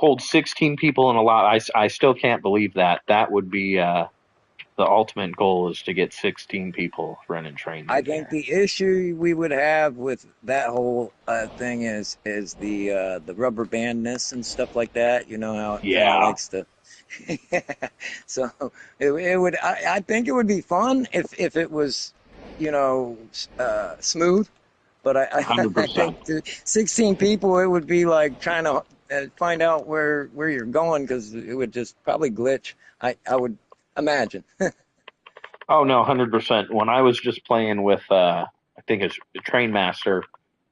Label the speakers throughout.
Speaker 1: hold 16 people in a lot. I still can't believe that. That would be the ultimate goal is to get 16 people running trains
Speaker 2: I
Speaker 1: in
Speaker 2: think
Speaker 1: here.
Speaker 2: the issue we would have with that whole thing is the rubber bandness and stuff like that. You know how it kind of
Speaker 1: Yeah,
Speaker 2: likes to. So it would. I think it would be fun if it was, smooth. But I
Speaker 1: 100%.
Speaker 2: think to 16 people, it would be like trying to find out where you're going because it would just probably glitch. I would imagine.
Speaker 1: Oh no, 100%. When I was just playing with, I think it's Train Master,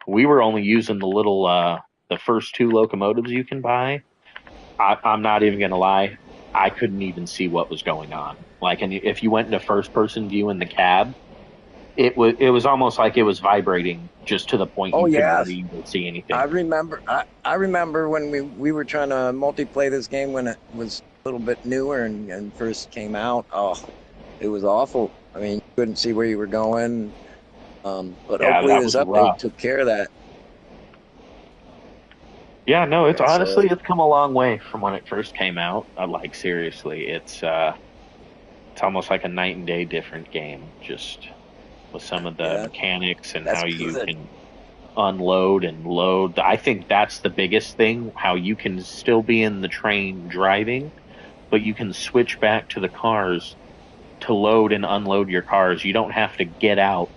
Speaker 1: we were only using the first two locomotives you can buy. I'm not even gonna lie, I couldn't even see what was going on. Like, and if you went into first person view in the cab, it was almost like it was vibrating just to the point
Speaker 2: Oh
Speaker 1: you couldn't
Speaker 2: yeah,
Speaker 1: really even see
Speaker 2: I
Speaker 1: anything.
Speaker 2: remember. I remember when we were trying to multiplay this game when it was a little bit newer and first came out. Oh, it was awful. I mean, you couldn't see where you were going. But
Speaker 1: Yeah,
Speaker 2: hopefully
Speaker 1: that
Speaker 2: this
Speaker 1: was
Speaker 2: update
Speaker 1: rough.
Speaker 2: took care of that.
Speaker 1: Yeah, no, it's
Speaker 2: Yeah. So
Speaker 1: honestly it's come a long way from when it first came out. Like seriously, it's almost like a night and day different game, just with some of the
Speaker 2: yeah,
Speaker 1: mechanics and
Speaker 2: that's
Speaker 1: how you
Speaker 2: good.
Speaker 1: can unload and load. I think that's the biggest thing, how you can still be in the train driving, but you can switch back to the cars to load and unload your cars. You don't have to get out,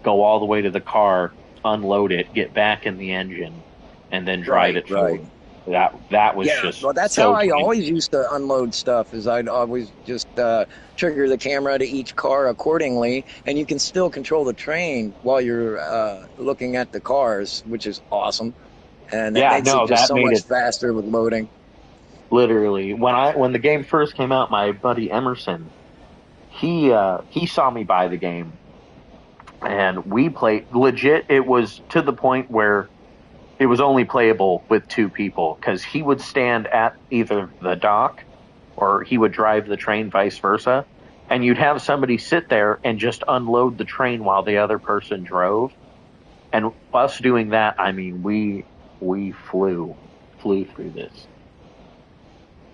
Speaker 1: go all the way to the car, unload it, get back in the engine, and then drive
Speaker 2: Right,
Speaker 1: it
Speaker 2: right.
Speaker 1: forward. That was
Speaker 2: Yeah,
Speaker 1: just
Speaker 2: well, that's how
Speaker 1: so
Speaker 2: I
Speaker 1: time.
Speaker 2: always used to unload stuff. Is I'd always just trigger the camera to each car accordingly, and you can still control the train while you're looking at the cars, which is awesome, and it
Speaker 1: Yeah,
Speaker 2: makes it
Speaker 1: no,
Speaker 2: just
Speaker 1: that
Speaker 2: so
Speaker 1: made
Speaker 2: much
Speaker 1: it
Speaker 2: faster with loading.
Speaker 1: literally when the game first came out. My buddy Emerson, he saw me buy the game, and we played legit. It was to the point where it was only playable with two people because he would stand at either the dock or he would drive the train, vice versa. And you'd have somebody sit there and just unload the train while the other person drove. And us doing that, I mean, we flew through this.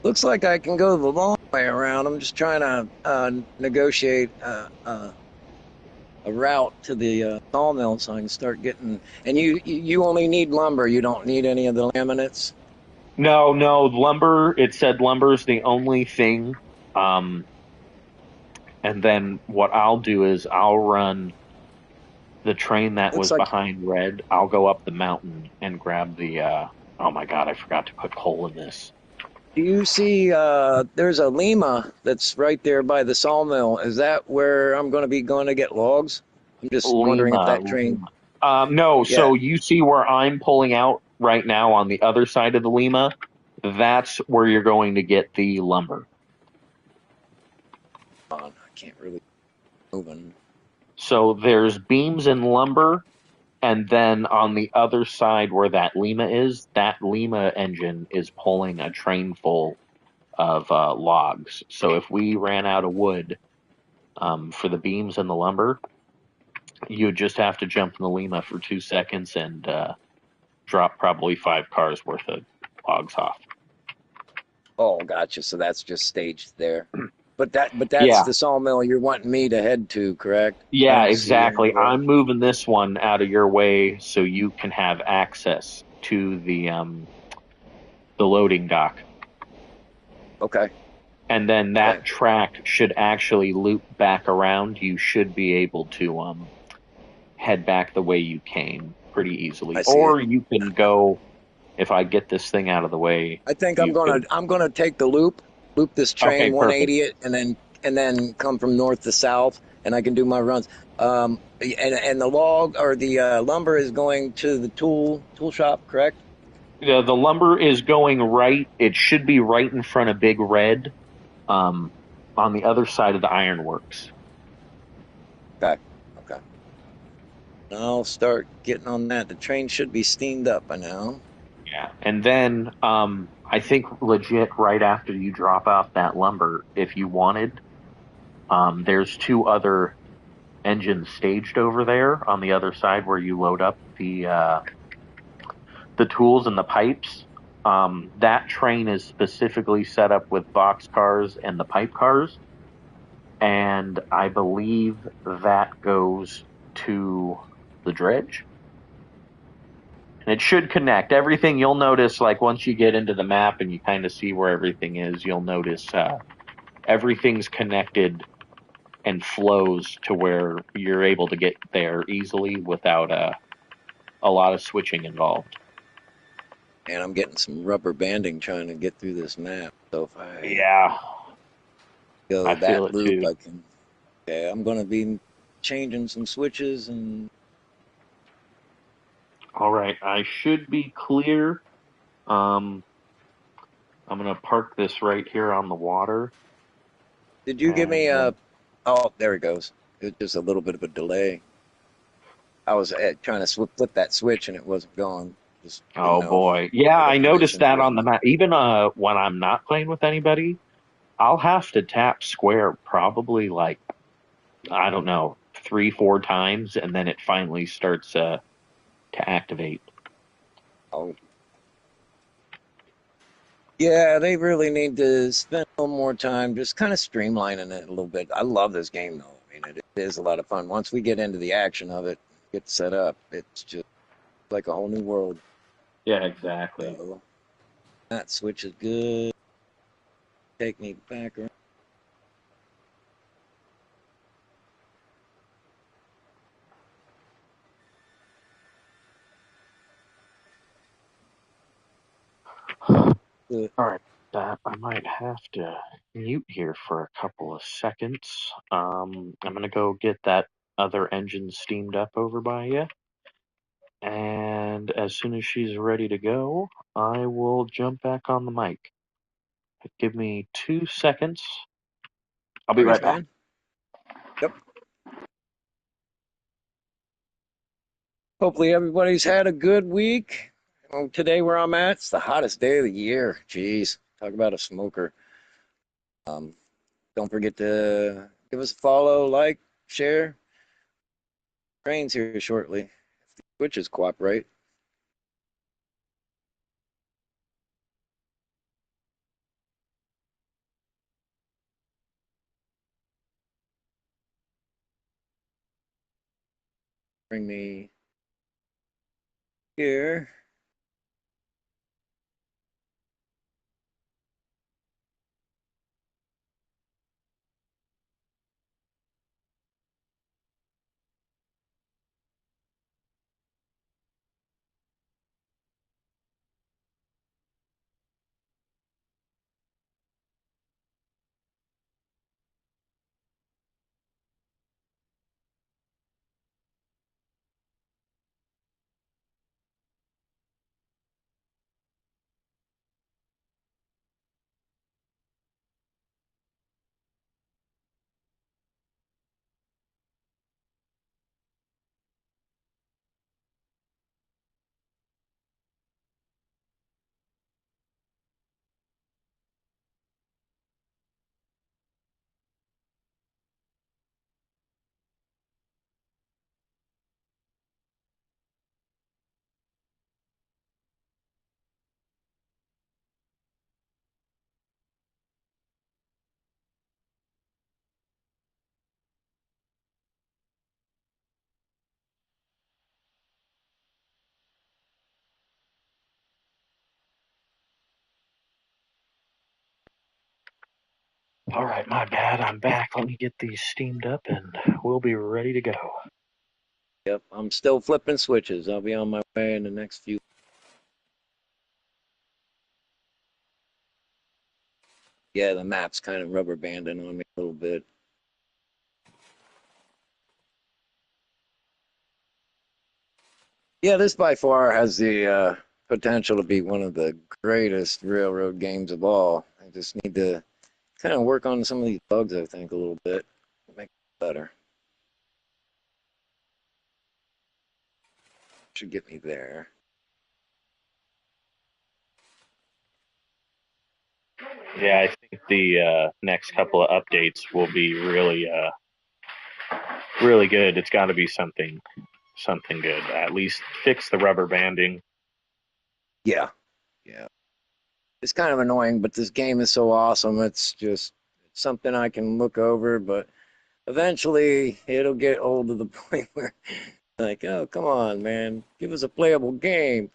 Speaker 2: Looks like I can go the long way around. I'm just trying to negotiate a route to the sawmill so I can start getting. And you only need lumber. You don't need any of the laminates.
Speaker 1: No, no, lumber. It said lumber's the only thing. Um, and then what I'll do is I'll run the train that
Speaker 2: Looks
Speaker 1: was
Speaker 2: like.
Speaker 1: behind Red. I'll go up the mountain and grab the. Oh my God, I forgot to put coal in this.
Speaker 2: Do you see there's a Lima that's right there by the sawmill? Is that where I'm going to get logs? I'm just wondering if
Speaker 1: Lima,
Speaker 2: that train.
Speaker 1: Lima. No,
Speaker 2: Yeah.
Speaker 1: so you see where I'm pulling out right now on the other side of the Lima? That's where you're going to get the lumber.
Speaker 2: I can't really moving.
Speaker 1: So there's beams and lumber, and then on the other side where that Lima is, that Lima engine is pulling a train full of logs. So if we ran out of wood for the beams and the lumber, you would just have to jump in the Lima for 2 seconds and drop probably 5 cars worth of logs off.
Speaker 2: Oh, gotcha. So that's just staged there. But that's
Speaker 1: Yeah,
Speaker 2: the sawmill you're wanting me to head to, correct? I
Speaker 1: yeah,
Speaker 2: don't see any
Speaker 1: exactly.
Speaker 2: other.
Speaker 1: I'm moving this one out of your way so you can have access to the loading dock.
Speaker 2: Okay.
Speaker 1: And then
Speaker 2: Okay.
Speaker 1: that track should actually loop back around. You should be able to head back the way you came pretty easily.
Speaker 2: I see it.
Speaker 1: Or you can go, if I get this thing out of the way,
Speaker 2: I think I'm
Speaker 1: you
Speaker 2: gonna
Speaker 1: could.
Speaker 2: I'm gonna take the loop this
Speaker 1: Okay,
Speaker 2: train
Speaker 1: perfect.
Speaker 2: 180 it, and then come from north to south, and I can do my runs. And the log or the lumber is going to the tool shop, correct?
Speaker 1: The lumber is going right. It should be right in front of Big Red, um, on the other side of the ironworks.
Speaker 2: Okay, okay. I'll start getting on that. The train should be steamed up by now.
Speaker 1: Yeah. And then I think legit right after you drop off that lumber, if you wanted, there's two other engines staged over there on the other side where you load up the tools and the pipes. That train is specifically set up with box cars and the pipe cars, and I believe that goes to the dredge. And it should connect everything. You'll notice, like once you get into the map and you kind of see where everything is, you'll notice everything's connected and flows to where you're able to get there easily without a lot of switching involved.
Speaker 2: And I'm getting some rubber banding trying to get through this map. So if I
Speaker 1: Yeah,
Speaker 2: go
Speaker 1: I feel
Speaker 2: that
Speaker 1: it
Speaker 2: loop,
Speaker 1: too.
Speaker 2: I can. Yeah, I'm gonna be changing some switches and.
Speaker 1: All right, I should be clear. Um, I'm gonna park this right here on the water.
Speaker 2: Did you give me
Speaker 1: And
Speaker 2: a? Oh, there it goes. It's just a little bit of a delay. I was trying to flip that switch and it wasn't going. Just didn't
Speaker 1: oh
Speaker 2: know if
Speaker 1: boy, yeah,
Speaker 2: the
Speaker 1: I noticed
Speaker 2: permissions
Speaker 1: that
Speaker 2: were
Speaker 1: on
Speaker 2: in
Speaker 1: the
Speaker 2: there.
Speaker 1: map. Even when I'm not playing with anybody, I'll have to tap square probably like I don't know 3 4 times, and then it finally starts to activate.
Speaker 2: Oh, yeah, they really need to spend a little more time just kind of streamlining it a little bit. I love this game though. I mean, it is a lot of fun. Once we get into the action of it, get set up, it's just like a whole new world.
Speaker 1: Yeah, exactly.
Speaker 2: So that switch is good. Take me back around. Good.
Speaker 1: All right, that I might have to mute here for a couple of seconds. I'm gonna go get that other engine steamed up over by you, and as soon as she's ready to go, I will jump back on the mic. Give me 2 seconds. I'll
Speaker 2: No
Speaker 1: be
Speaker 2: worries,
Speaker 1: right back.
Speaker 2: man. Yep. Hopefully everybody's had a good week. Today where I'm at, it's the hottest day of the year. Jeez, talk about a smoker. Um, don't forget to give us a follow, like, share. Train's here shortly. If the switches cooperate. Bring me here.
Speaker 1: All right, my bad. I'm back. Let me get these steamed up, and we'll be ready to go.
Speaker 2: Yep, I'm still flipping switches. I'll be on my way in the next few. Yeah, the map's kind of rubber banding on me a little bit. Yeah, this by far has the potential to be one of the greatest railroad games of all. I just need to kind of work on some of these bugs, I think, a little bit, make it better. Should get me there.
Speaker 1: Yeah, I think the next couple of updates will be really good. It's got to be something good. At least fix the rubber banding.
Speaker 2: Yeah, yeah. it's kind of annoying, but this game is so awesome. It's just something I can look over, but eventually it'll get old to the point where like, oh, come on, man, give us a playable game.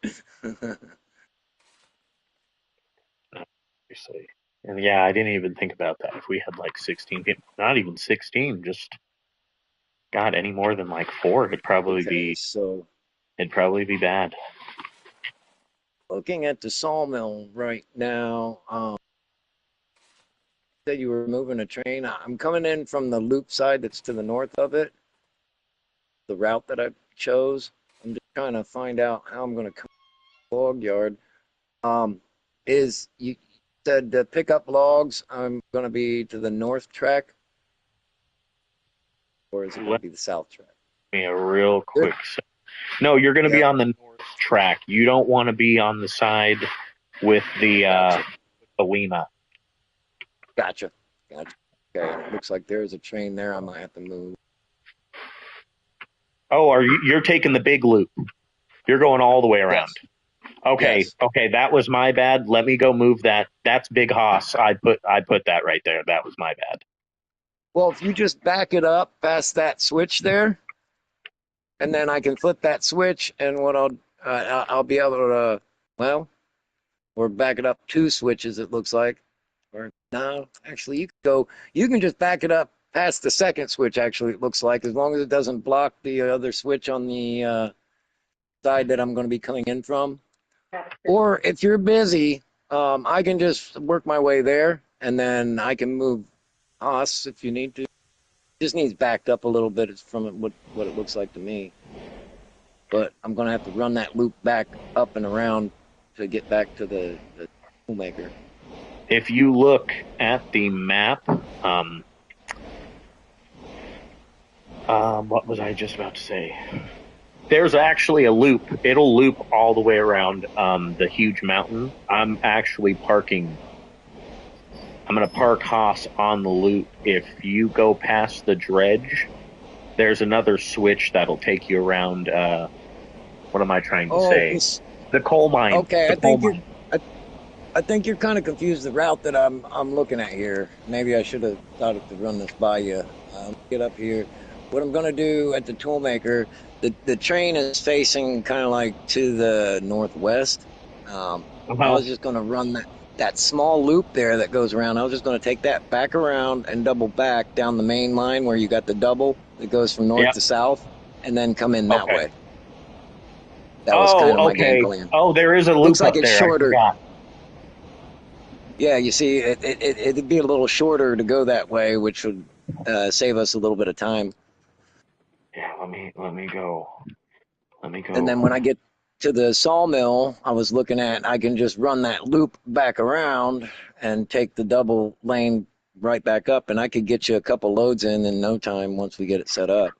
Speaker 1: Obviously. And yeah, I didn't even think about that. If we had like 16 people, not even 16, just God, any more than like four,
Speaker 2: Okay, so
Speaker 1: it'd probably be bad.
Speaker 2: looking at the sawmill right now, said you were moving a train. I'm coming in from the loop side that's to the north of it, the route that I chose. I'm just trying to find out how I'm going to come to the log yard. Is you said to pick up logs, I'm going to be to the north track, or is it going
Speaker 1: Let
Speaker 2: to be the south track?
Speaker 1: me a real
Speaker 2: Good.
Speaker 1: quick. No, you're going to be
Speaker 2: Yep.
Speaker 1: on the north track. You don't want to be on the side with the
Speaker 2: Gotcha.
Speaker 1: Lima.
Speaker 2: Gotcha. Gotcha. Okay. And it looks like there's a train there. I might have to move.
Speaker 1: Oh, you're taking the big loop? You're going all the way around.
Speaker 2: Yes.
Speaker 1: Okay,
Speaker 2: Yes.
Speaker 1: okay, that was my bad. Let me go move that. That's Big Hoss. I put that right there. That was my bad.
Speaker 2: Well, if you just back it up past that switch there, and then I can flip that switch, and what I'll be able to, well, or back it up two switches. It looks like, or no, actually, you can just back it up past the second switch. Actually, it looks like, as long as it doesn't block the other switch on the side that I'm going to be coming in from. Or if you're busy, I can just work my way there, and then I can move us if you need to. Just needs backed up a little bit from what it looks like to me. But I'm going to have to run that loop back up and around to get back to the toolmaker.
Speaker 1: If you look at the map, what was I just about to say? There's actually a loop. It'll loop all the way around the huge mountain. I'm actually parking. I'm going to park Haas on the loop. If you go past the dredge, there's another switch that'll take you around. What am I trying to say? The coal mine.
Speaker 2: Okay,
Speaker 1: The
Speaker 2: I think you're kind of confused the route that I'm looking at here. Maybe I should have thought to run this by you. Get up here. What I'm going to do at the toolmaker, the train is facing kind of like to the northwest. I was just going to run that small loop there that goes around. I was just going to take that back around and double back down the main line where you got the double that goes from north to south, and then come in that way. That was kind of my game plan.
Speaker 1: Oh, there is a loop
Speaker 2: Looks like
Speaker 1: up
Speaker 2: it's
Speaker 1: there.
Speaker 2: shorter. Yeah, you see, it'd be a little shorter to go that way, which would save us a little bit of time.
Speaker 1: Yeah, let me go.
Speaker 2: And then when I get to the sawmill, I was looking at, I can just run that loop back around and take the double lane right back up, and I could get you a couple loads in no time once we get it set up.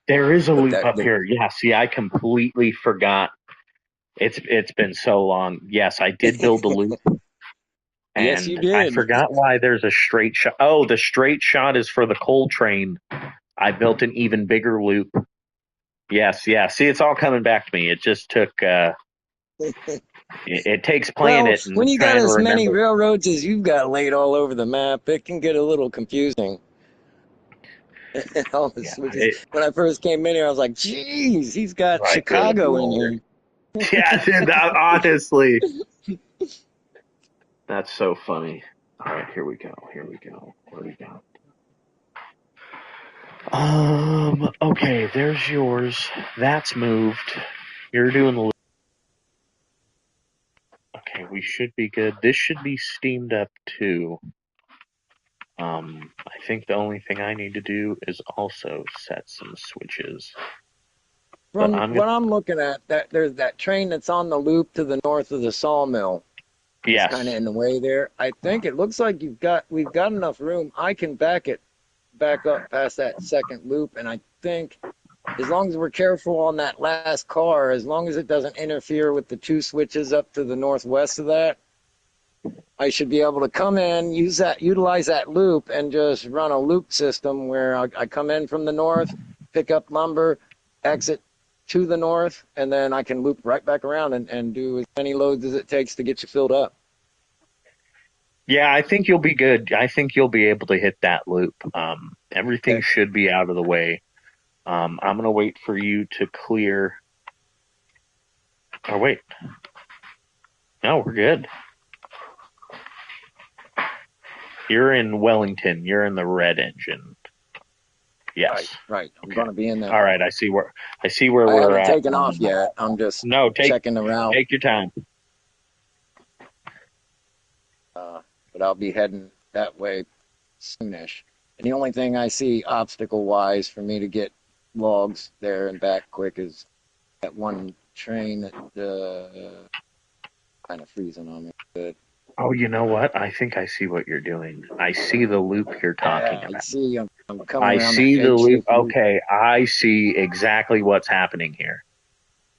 Speaker 1: There is a loop up here. Yeah, see, I completely forgot. It's been so long. Yes, I did build a loop. And
Speaker 2: yes, you did.
Speaker 1: I forgot why there's a straight shot. Oh, the straight shot is for the coal train. I built an even bigger loop. Yes, yeah. See, it's all coming back to me. It just took. It takes playing it. And
Speaker 2: when you got as many
Speaker 1: remember.
Speaker 2: railroads as you've got laid all over the map, it can get a little confusing. All the switches. When I first came in here, I was like, "Geez, he's got
Speaker 1: Right,
Speaker 2: Chicago in here."
Speaker 1: Yeah, dude, honestly. That's so funny. All right, here we go. Where we go? Okay, there's yours. That's moved. You're doing the. Okay, we should be good. This should be steamed up too. I think the only thing I need to do is also set some switches.
Speaker 2: From what I'm looking at, there's that train that's on the loop to the north of the sawmill.
Speaker 1: Yes.
Speaker 2: It's kind of in the way there. I think it looks like we've got enough room. I can back up past that second loop, and I think as long as we're careful on that last car, as long as it doesn't interfere with the two switches up to the northwest of that, I should be able to come in, utilize that loop, and just run a loop system where I come in from the north, pick up lumber, exit to the north, and then I can loop right back around and do as many loads as it takes to get you filled up.
Speaker 1: Yeah, I think you'll be good. I think you'll be able to hit that loop. Everything
Speaker 2: Okay.
Speaker 1: should be out of the way. I'm gonna wait for you to clear. Oh wait, no, we're good. You're in Wellington. You're in the red engine.
Speaker 2: Right,
Speaker 1: Yes.
Speaker 2: right. I'm
Speaker 1: Okay.
Speaker 2: going to be in that.
Speaker 1: All right. I see where
Speaker 2: I
Speaker 1: we're
Speaker 2: haven't
Speaker 1: at.
Speaker 2: taken off yet. I'm just
Speaker 1: No, take
Speaker 2: checking the route,
Speaker 1: take your time.
Speaker 2: but I'll be heading that way soonish. And the only thing I see obstacle wise for me to get logs there and back quick is that one train that kind of freezing on me. But
Speaker 1: Oh, you know what? I think I see what you're doing. I see the loop you're talking
Speaker 2: yeah, I
Speaker 1: about.
Speaker 2: see. I'm coming
Speaker 1: I
Speaker 2: around that
Speaker 1: see the loop.
Speaker 2: egg-shaped loop.
Speaker 1: Okay, I see exactly what's happening here.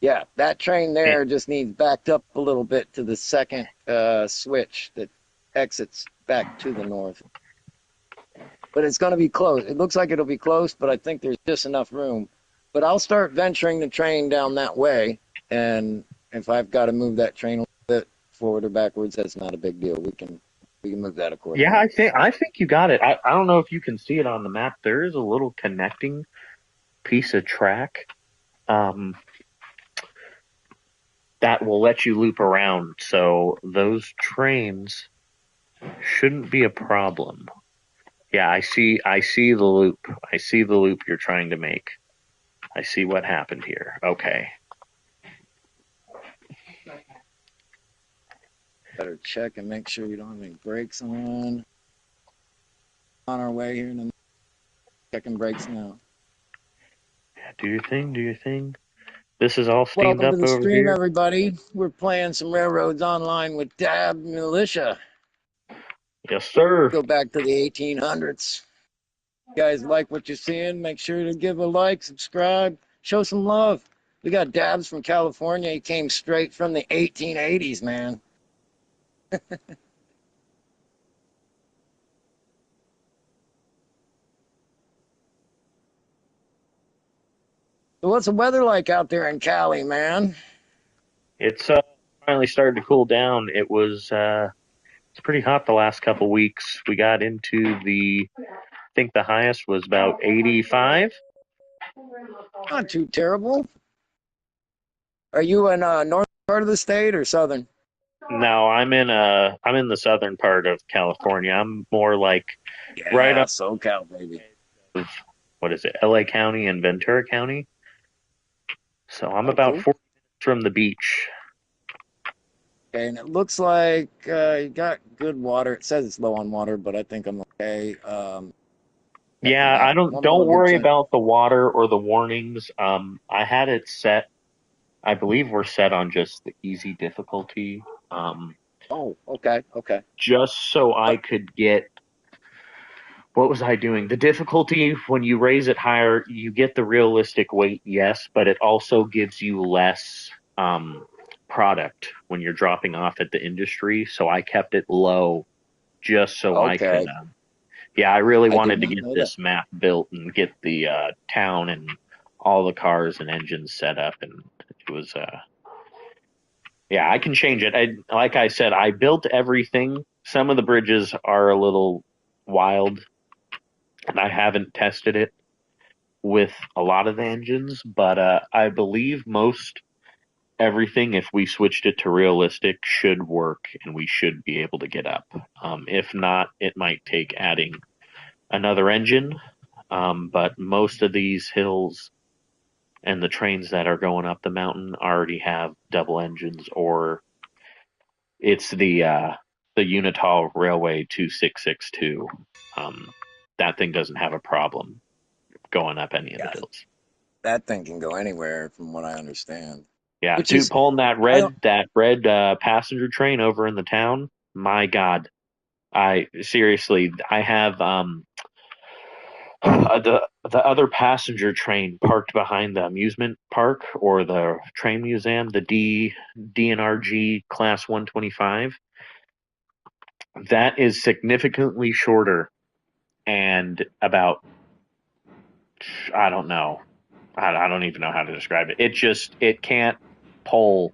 Speaker 2: Yeah, that train
Speaker 1: Eh,
Speaker 2: there just needs backed up a little bit to the second switch that exits back to the north. But it's going to be close. It looks like it'll be close, but I think there's just enough room. But I'll start venturing the train down that way, and if I've got to move that train a little bit forward or backwards, that's not a big deal. We can move that
Speaker 1: Yeah,
Speaker 2: accordingly.
Speaker 1: I think you got it. I don't know if you can see it on the map. There is a little connecting piece of track um, that will let you loop around. So those trains shouldn't be a problem. Yeah, I see the loop. I see the loop you're trying to make. I see what happened here. Okay.
Speaker 2: Better check and make sure you don't have any brakes on. On our way here, and then checking brakes now.
Speaker 1: Do your thing, do your thing. This is all steamed
Speaker 2: Welcome to
Speaker 1: up
Speaker 2: the
Speaker 1: over
Speaker 2: stream,
Speaker 1: here.
Speaker 2: everybody. We're playing some Railroads Online with Dab Militia.
Speaker 1: Yes, sir.
Speaker 2: Go back to the 1800s. You guys like what you're seeing, make sure to give a like, subscribe, show some love. We got Dabs from California. He came straight from the 1880s, man. So what's the weather like out there in Cali, man?
Speaker 1: It's finally started to cool down. It's pretty hot the last couple weeks. We got into I think the highest was about 85.
Speaker 2: Not too terrible. Are you in north part of the state or southern?
Speaker 1: No, I'm in the southern part of California. I'm more like right
Speaker 2: Yeah,
Speaker 1: up
Speaker 2: SoCal, baby.
Speaker 1: of what is it, LA County and Ventura County. So I'm
Speaker 2: Oh,
Speaker 1: about
Speaker 2: cool.
Speaker 1: 40 minutes from the beach.
Speaker 2: Okay, and it looks like you got good water. It says it's low on water, but I think I'm okay. Got the
Speaker 1: Yeah, I
Speaker 2: map.
Speaker 1: don't
Speaker 2: One more
Speaker 1: don't
Speaker 2: good
Speaker 1: worry
Speaker 2: time.
Speaker 1: about the water or the warnings. I had it set. I believe we're set on just the easy difficulty. Um,
Speaker 2: Oh, okay, okay.
Speaker 1: just so I could get what was I doing? The difficulty when you raise it higher, you get the realistic weight, yes, but it also gives you less product when you're dropping off at the industry. So I kept it low just so I could.
Speaker 2: Okay.
Speaker 1: Yeah, I really
Speaker 2: I did
Speaker 1: wanted to
Speaker 2: not
Speaker 1: get
Speaker 2: know that.
Speaker 1: this map built and get the town and all the cars and engines set up, and it was. Yeah, I can change it. Like I said, I built everything. Some of the bridges are a little wild, and I haven't tested it with a lot of the engines, but I believe most everything, if we switched it to realistic, should work and we should be able to get up. If not, it might take adding another engine. But most of these hills and the trains that are going up the mountain already have double engines, or it's the Unital Railway 2662. Um, that thing doesn't have a problem going up any of the
Speaker 2: Yeah,
Speaker 1: hills.
Speaker 2: that thing can go anywhere, from what I understand.
Speaker 1: Yeah,
Speaker 2: Which
Speaker 1: dude,
Speaker 2: is,
Speaker 1: pulling that
Speaker 2: I don't.
Speaker 1: red passenger train over in the town. My God, I seriously, I have the other passenger train parked behind the amusement park or the train museum, the DNRG Class 125. That is significantly shorter and about I don't know. I don't even know how to describe it. It can't pull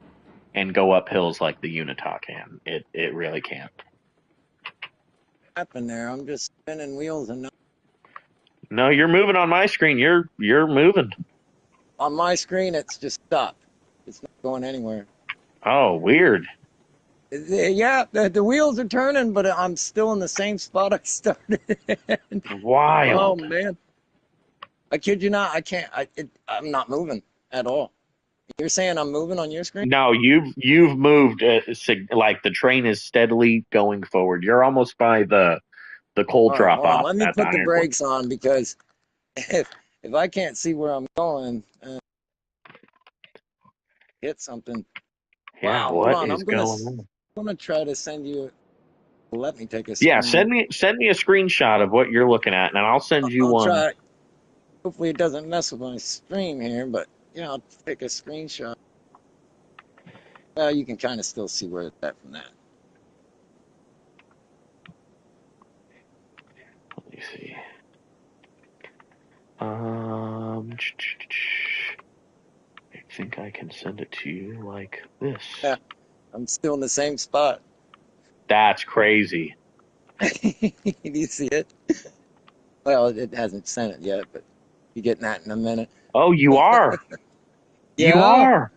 Speaker 1: and go up hills like the Unital can. It really can't.
Speaker 2: happened there. I'm just spinning wheels and
Speaker 1: No, you're moving on my screen. You're moving.
Speaker 2: on my screen it's just stopped. It's not going anywhere.
Speaker 1: Oh, weird.
Speaker 2: Yeah, the wheels are turning, but I'm still in the same spot I started. Oh
Speaker 1: Wild.
Speaker 2: man, I kid you not. I can't. I'm not moving at all. You're saying I'm moving on your screen?
Speaker 1: No, you've moved. Like the train is steadily going forward. You're almost by the coal
Speaker 2: All right,
Speaker 1: drop
Speaker 2: hold on.
Speaker 1: off
Speaker 2: Let me
Speaker 1: at the
Speaker 2: put the
Speaker 1: Ironwood.
Speaker 2: brakes on because if I can't see where I'm going, hit something.
Speaker 1: Yeah,
Speaker 2: Wow, hold
Speaker 1: what
Speaker 2: on.
Speaker 1: is going on?
Speaker 2: I'm gonna try to send you. Let me take a
Speaker 1: Yeah,
Speaker 2: screen.
Speaker 1: send me a screenshot of what you're looking at, and I'll send you
Speaker 2: I'll
Speaker 1: one.
Speaker 2: try. Hopefully it doesn't mess with my stream here, but yeah, I'll take a screenshot. Well, you can kind of still see where it's at from that.
Speaker 1: Let me see. I think I can send it to you like this.
Speaker 2: Yeah, I'm still in the same spot.
Speaker 1: That's crazy.
Speaker 2: Do you see it? Well, it hasn't sent it yet, but you're getting that in a minute.
Speaker 1: Oh, you are. You
Speaker 2: Yeah,
Speaker 1: are.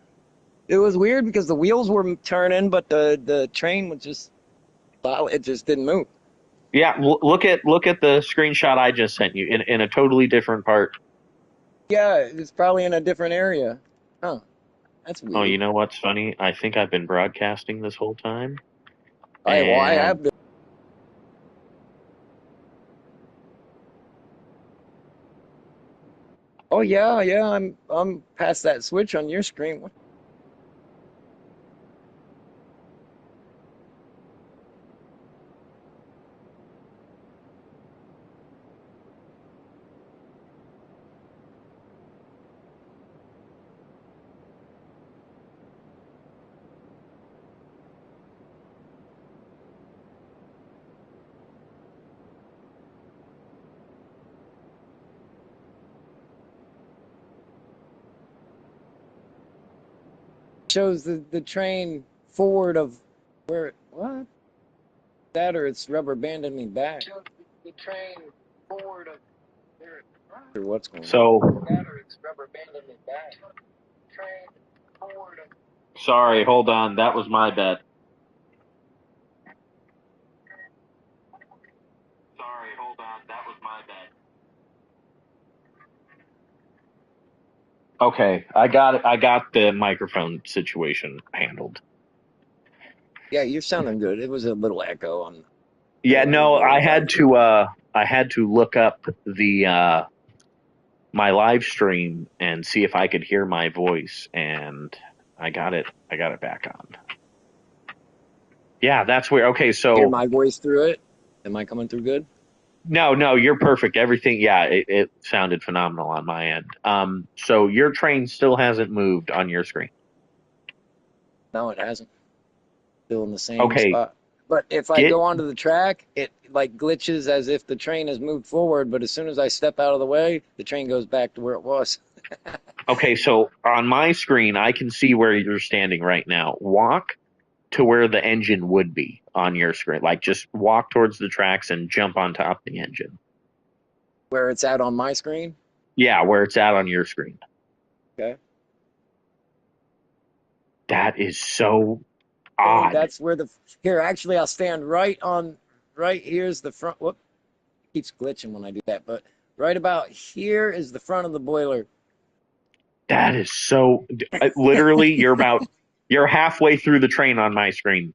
Speaker 2: it was weird because the wheels were turning, but the train was just, well, it just didn't move.
Speaker 1: Yeah, look at the screenshot I just sent you in a totally different part.
Speaker 2: Yeah, it's probably in a different area. Huh, that's
Speaker 1: Oh,
Speaker 2: weird.
Speaker 1: you know what's funny? I think I've been broadcasting this whole time,
Speaker 2: I
Speaker 1: and
Speaker 2: have been. Oh yeah, yeah, I'm past that switch on your screen. Shows the train forward of where what? That or it's rubber banding me back. Shows the train forward of where or what's going on?
Speaker 1: so
Speaker 2: That or it's rubber banding me back. Train forward of
Speaker 1: sorry. Hold on, that was my bad. Sorry, hold on, that was my bad. Okay, I got it. I got the microphone situation handled.
Speaker 2: Yeah, you're sounding good. It was a little echo on
Speaker 1: Yeah, no,
Speaker 2: little background.
Speaker 1: I had to look up the my live stream and see if I could hear my voice, and I got it back on. Yeah, that's where. Okay,
Speaker 2: Hear
Speaker 1: so
Speaker 2: my voice through it? Am I coming through good?
Speaker 1: no, you're perfect. Everything, yeah, it sounded phenomenal on my end. So your train still hasn't moved on your screen.
Speaker 2: No, it hasn't. Still in the same
Speaker 1: Okay,
Speaker 2: spot. But if I
Speaker 1: get
Speaker 2: go onto the track, it like glitches as if the train has moved forward, but as soon as I step out of the way, the train goes back to where it was.
Speaker 1: okay. So on my screen, I can see where you're standing right now. Walk to where the engine would be on your screen. Like just walk towards the tracks and jump on top of the engine.
Speaker 2: Where it's at on my screen.
Speaker 1: Yeah, where it's at on your screen.
Speaker 2: Okay.
Speaker 1: That is so
Speaker 2: Okay,
Speaker 1: odd.
Speaker 2: that's where the here actually I'll stand right here's the front. Whoop, it keeps glitching when I do that, but right about here is the front of the boiler.
Speaker 1: That is so literally you're halfway through the train on my screen.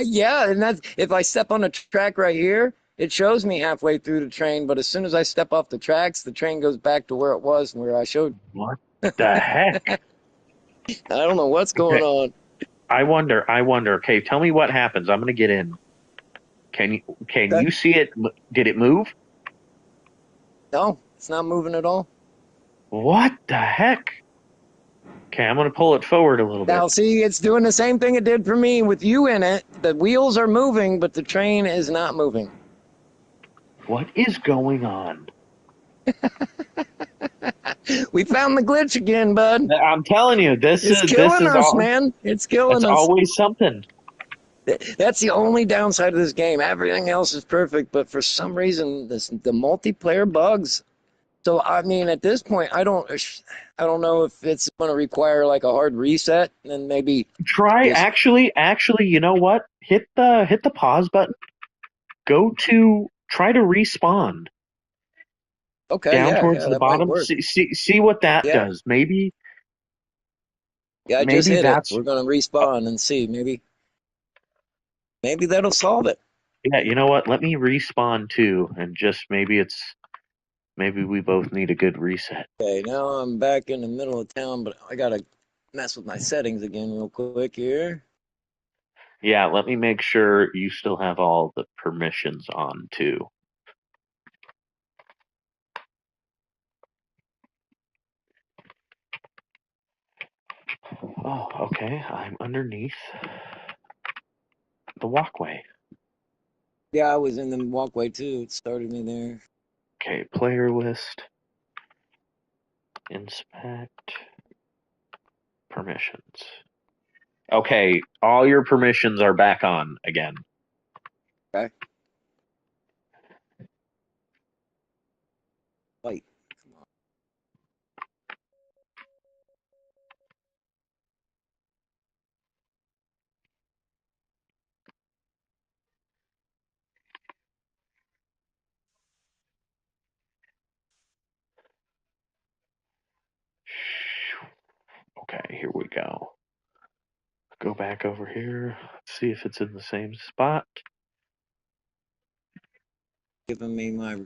Speaker 2: Yeah, and that's if I step on a track right here, it shows me halfway through the train, but as soon as I step off the tracks, the train goes back to where it was and where I showed.
Speaker 1: What the heck?
Speaker 2: I don't know what's going
Speaker 1: Okay.
Speaker 2: on.
Speaker 1: I wonder. Okay, tell me what happens. I'm gonna get in. Can
Speaker 2: Okay.
Speaker 1: you see it? Did it move?
Speaker 2: No, it's not moving at all.
Speaker 1: What the heck? Okay, I'm gonna pull it forward a little bit.
Speaker 2: Now, see, it's doing the same thing it did for me with you in it. The wheels are moving, but the train is not moving.
Speaker 1: What is going on?
Speaker 2: We found the glitch again, bud.
Speaker 1: I'm telling you,
Speaker 2: It's
Speaker 1: this
Speaker 2: killing
Speaker 1: is
Speaker 2: us,
Speaker 1: all.
Speaker 2: man. It's killing
Speaker 1: It's
Speaker 2: us.
Speaker 1: always something.
Speaker 2: That's the only downside of this game. Everything else is perfect, but for some reason, the multiplayer bugs. So I mean, at this point, I don't know if it's going to require like a hard reset, and maybe
Speaker 1: Try
Speaker 2: just
Speaker 1: actually, you know what? Hit the pause button. Go to try to respawn
Speaker 2: okay,
Speaker 1: down
Speaker 2: yeah,
Speaker 1: towards
Speaker 2: yeah,
Speaker 1: the
Speaker 2: that might
Speaker 1: bottom.
Speaker 2: work.
Speaker 1: See what that
Speaker 2: Yeah,
Speaker 1: does. Maybe
Speaker 2: yeah, I just
Speaker 1: maybe
Speaker 2: hit it.
Speaker 1: that's
Speaker 2: We're going to respawn and see. Maybe that'll solve it.
Speaker 1: yeah, you know what? Let me respawn too, and just maybe we both need a good reset.
Speaker 2: Okay, now I'm back in the middle of town, but I gotta mess with my settings again real quick here.
Speaker 1: Yeah, let me make sure you still have all the permissions on too. Oh, okay. I'm underneath the walkway.
Speaker 2: Yeah, I was in the walkway too. It started me there.
Speaker 1: Okay, player list, inspect, permissions. Okay, all your permissions are back on again.
Speaker 2: Okay, fight. Come on.
Speaker 1: Okay, here we go. Go back over here, see if it's in the same spot.
Speaker 2: Giving me my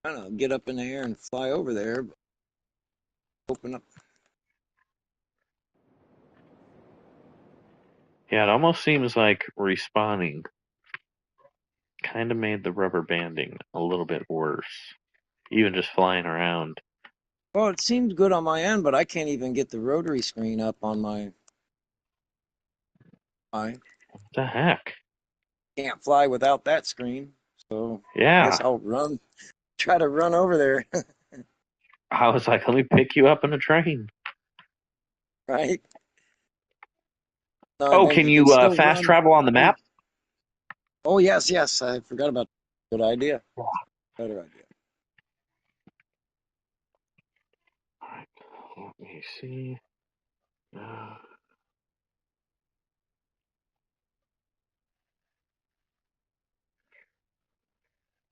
Speaker 2: trying to get up in the air and fly over there. But open up.
Speaker 1: Yeah, it almost seems like respawning kind of made the rubber banding a little bit worse. Even just flying around.
Speaker 2: Well, it seems good on my end, but I can't even get the rotary screen up on my.
Speaker 1: What the heck?
Speaker 2: Can't fly without that screen. So I guess
Speaker 1: Yeah.
Speaker 2: I'll run. Try to run over there.
Speaker 1: I was like, let me pick you up in a train.
Speaker 2: Right? No, I
Speaker 1: Oh,
Speaker 2: think
Speaker 1: can
Speaker 2: you can
Speaker 1: you
Speaker 2: still
Speaker 1: fast
Speaker 2: run.
Speaker 1: travel on the
Speaker 2: Oh,
Speaker 1: map?
Speaker 2: oh yes, yes. I forgot about that. Good idea. Better idea.
Speaker 1: Alright, let me see. Uh,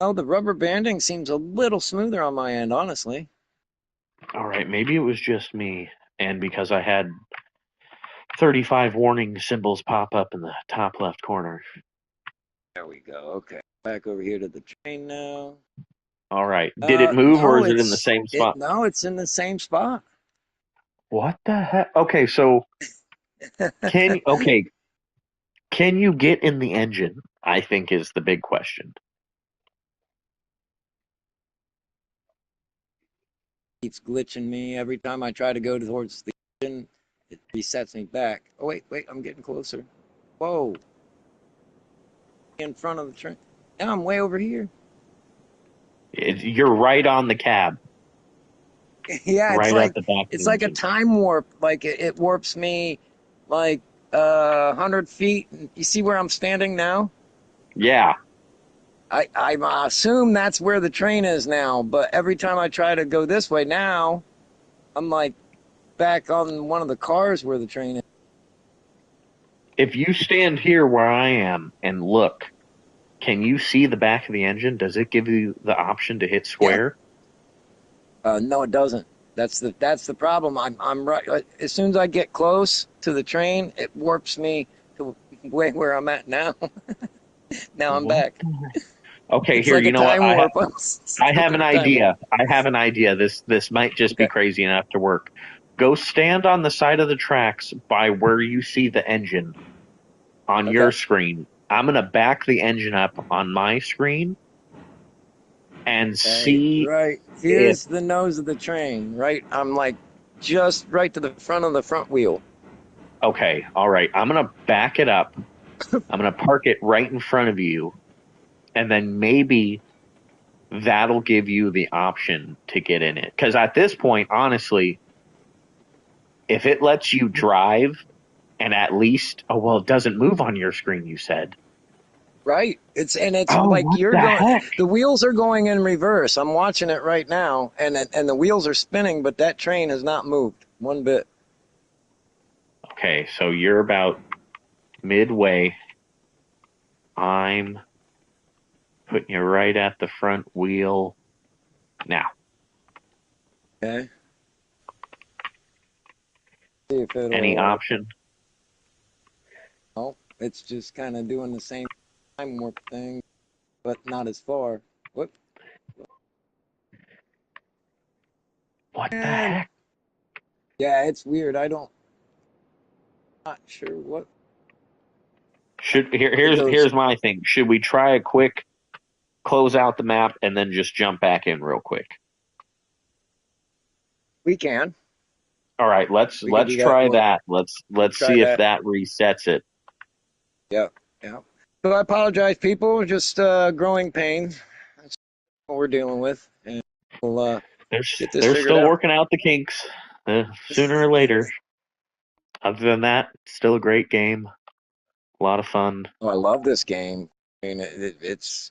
Speaker 2: Oh, the rubber banding seems a little smoother on my end, honestly.
Speaker 1: Alright, maybe it was just me. And because I had 35 warning symbols pop up in the top left corner.
Speaker 2: There we go. Okay. Back over here to the train now.
Speaker 1: Alright, did it move or
Speaker 2: No,
Speaker 1: is it in the same spot?
Speaker 2: it's in the same spot.
Speaker 1: What the heck? Okay, so okay, can you get in the engine? I think is the big question.
Speaker 2: Keeps glitching me every time I try to go towards the engine. It resets me back. Oh wait, I'm getting closer. Whoa, in front of the train. Now I'm way over here.
Speaker 1: You're right on the cab,
Speaker 2: Yeah,
Speaker 1: right at the back of
Speaker 2: it's
Speaker 1: the
Speaker 2: like a
Speaker 1: engine.
Speaker 2: time warp. Like it warps me like 100 feet. You see where I'm standing now?
Speaker 1: Yeah.
Speaker 2: I assume that's where the train is now, but every time I try to go this way now, I'm like back on one of the cars where the train is.
Speaker 1: If you stand here where I am and look, can you see the back of the engine? Does it give you the option to hit
Speaker 2: Yeah.
Speaker 1: square?
Speaker 2: No, it doesn't. That's the problem. I'm right. As soon as I get close to the train, it warps me to where I'm at now. Now I'm
Speaker 1: What?
Speaker 2: back.
Speaker 1: Okay,
Speaker 2: It's
Speaker 1: here,
Speaker 2: like
Speaker 1: you
Speaker 2: a
Speaker 1: know what?
Speaker 2: time warp. I'm
Speaker 1: I
Speaker 2: stuck
Speaker 1: have
Speaker 2: in
Speaker 1: an
Speaker 2: a time warp.
Speaker 1: idea. I have an idea. This might just be
Speaker 2: Okay.
Speaker 1: crazy enough to work. Go stand on the side of the tracks by where you see the engine on your
Speaker 2: Okay.
Speaker 1: screen. I'm gonna back the engine up on my screen and
Speaker 2: Okay.
Speaker 1: see
Speaker 2: Right.
Speaker 1: if
Speaker 2: Here's the nose of the train. Right. I'm like just right to the front of the front wheel.
Speaker 1: okay, all right. I'm gonna back it up. I'm gonna park it right in front of you, and then maybe that'll give you the option to get in it. Because at this point, honestly, if it lets you drive And at least, oh, well, it doesn't move on your screen, you said.
Speaker 2: Right. It's
Speaker 1: Oh,
Speaker 2: like
Speaker 1: what
Speaker 2: you're
Speaker 1: the
Speaker 2: going.
Speaker 1: heck?
Speaker 2: The wheels are going in reverse. I'm watching it right now, and the wheels are spinning, but that train has not moved one bit.
Speaker 1: Okay, so you're about midway. I'm putting you right at the front wheel now.
Speaker 2: Okay. See if
Speaker 1: Any
Speaker 2: it'll.
Speaker 1: option?
Speaker 2: Oh, it's just kind of doing the same time warp thing, but not as far. What?
Speaker 1: What the
Speaker 2: And
Speaker 1: heck?
Speaker 2: yeah, it's weird. I don't. Not sure what. It goes.
Speaker 1: Here's my thing. Should we try a quick close out the map and then just jump back in real quick?
Speaker 2: We can.
Speaker 1: All right,
Speaker 2: We can
Speaker 1: let's
Speaker 2: do that.
Speaker 1: try
Speaker 2: We'll
Speaker 1: that. Let's
Speaker 2: try
Speaker 1: see if
Speaker 2: that.
Speaker 1: that resets it.
Speaker 2: Yeah. Yeah. So I apologize, people. Just growing pain. That's what we're dealing with, and we'll get this
Speaker 1: They're
Speaker 2: figured
Speaker 1: still
Speaker 2: out.
Speaker 1: working out the kinks. Sooner or later. Other than that, still a great game. A lot of fun.
Speaker 2: Oh, I love this game. I mean, it's.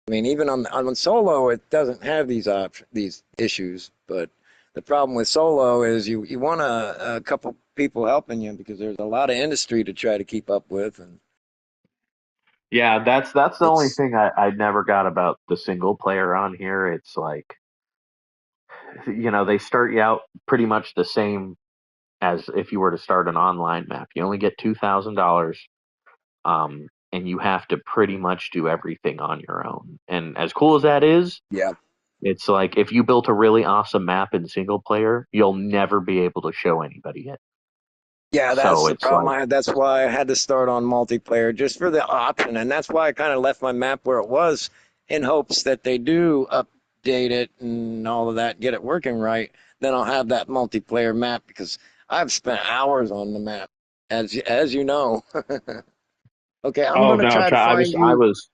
Speaker 2: I mean, even on solo, it doesn't have these issues. But the problem with solo is you want a couple people helping you because there's a lot of industry to try to keep up with, and
Speaker 1: Yeah, that's the only
Speaker 2: it's
Speaker 1: thing I never got about the single player on here. It's like, they start you out pretty much the same as if you were to start an online map. You only get $2,000, and you have to pretty much do everything on your own. And as cool as that is,
Speaker 2: yeah.
Speaker 1: it's like if you built a really awesome map in single player, you'll never be able to show anybody it.
Speaker 2: Yeah, that's
Speaker 1: So
Speaker 2: the
Speaker 1: it's
Speaker 2: problem
Speaker 1: like,
Speaker 2: I had. That's why I had to start on multiplayer just for the option, and that's why I kind of left my map where it was in hopes that they do update it and all of that, get it working right. Then I'll have that multiplayer map because I've spent hours on the map, as you know. Okay, I'm
Speaker 1: oh
Speaker 2: gonna
Speaker 1: no,
Speaker 2: try to find
Speaker 1: I
Speaker 2: you
Speaker 1: was,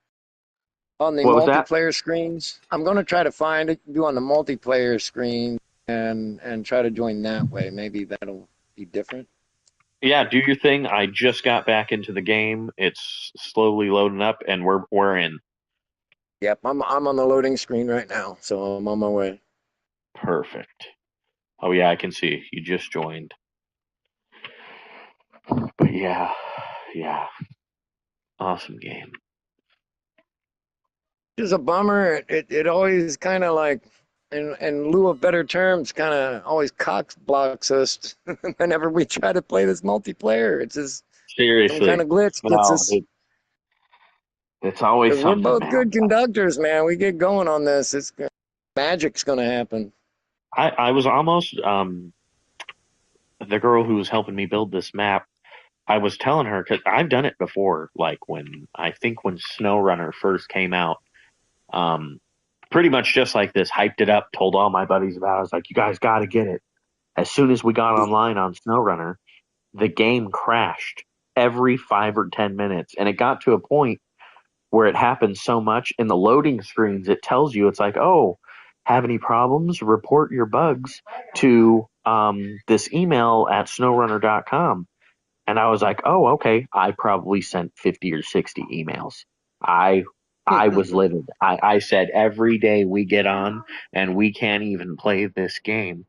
Speaker 2: on the
Speaker 1: what was that?
Speaker 2: multiplayer screens. I'm gonna try to find you on the multiplayer screen and try to join that way. Maybe that'll be different.
Speaker 1: Yeah, do your thing. I just got back into the game. It's slowly loading up, and we're in.
Speaker 2: Yep, I'm on the loading screen right now, so I'm on my way.
Speaker 1: Perfect. Oh yeah, I can see you just joined. But yeah, yeah, awesome game.
Speaker 2: It's a bummer. It always kind of like, in lieu of better terms, kind of always cock blocks us whenever we try to play this multiplayer. It's just some kind
Speaker 1: Seriously,
Speaker 2: of glitch gets
Speaker 1: no,
Speaker 2: us.
Speaker 1: it's always
Speaker 2: Because we're
Speaker 1: something,
Speaker 2: both
Speaker 1: man.
Speaker 2: good conductors, man. We get going on this. Magic's gonna happen.
Speaker 1: I was almost the girl who was helping me build this map. I was telling her because I've done it before, like when SnowRunner first came out. Um, Pretty much just like this, hyped it up, told all my buddies about it. I was like, you guys got to get it. As soon as we got online on SnowRunner, the game crashed every 5 or 10 minutes. And it got to a point where it happened so much in the loading screens, it tells you, it's like, oh, have any problems? Report your bugs to this email at snowrunner.com. And I was like, oh, okay. I probably sent 50 or 60 emails. I I was livid. I said every day we get on and we can't even play this game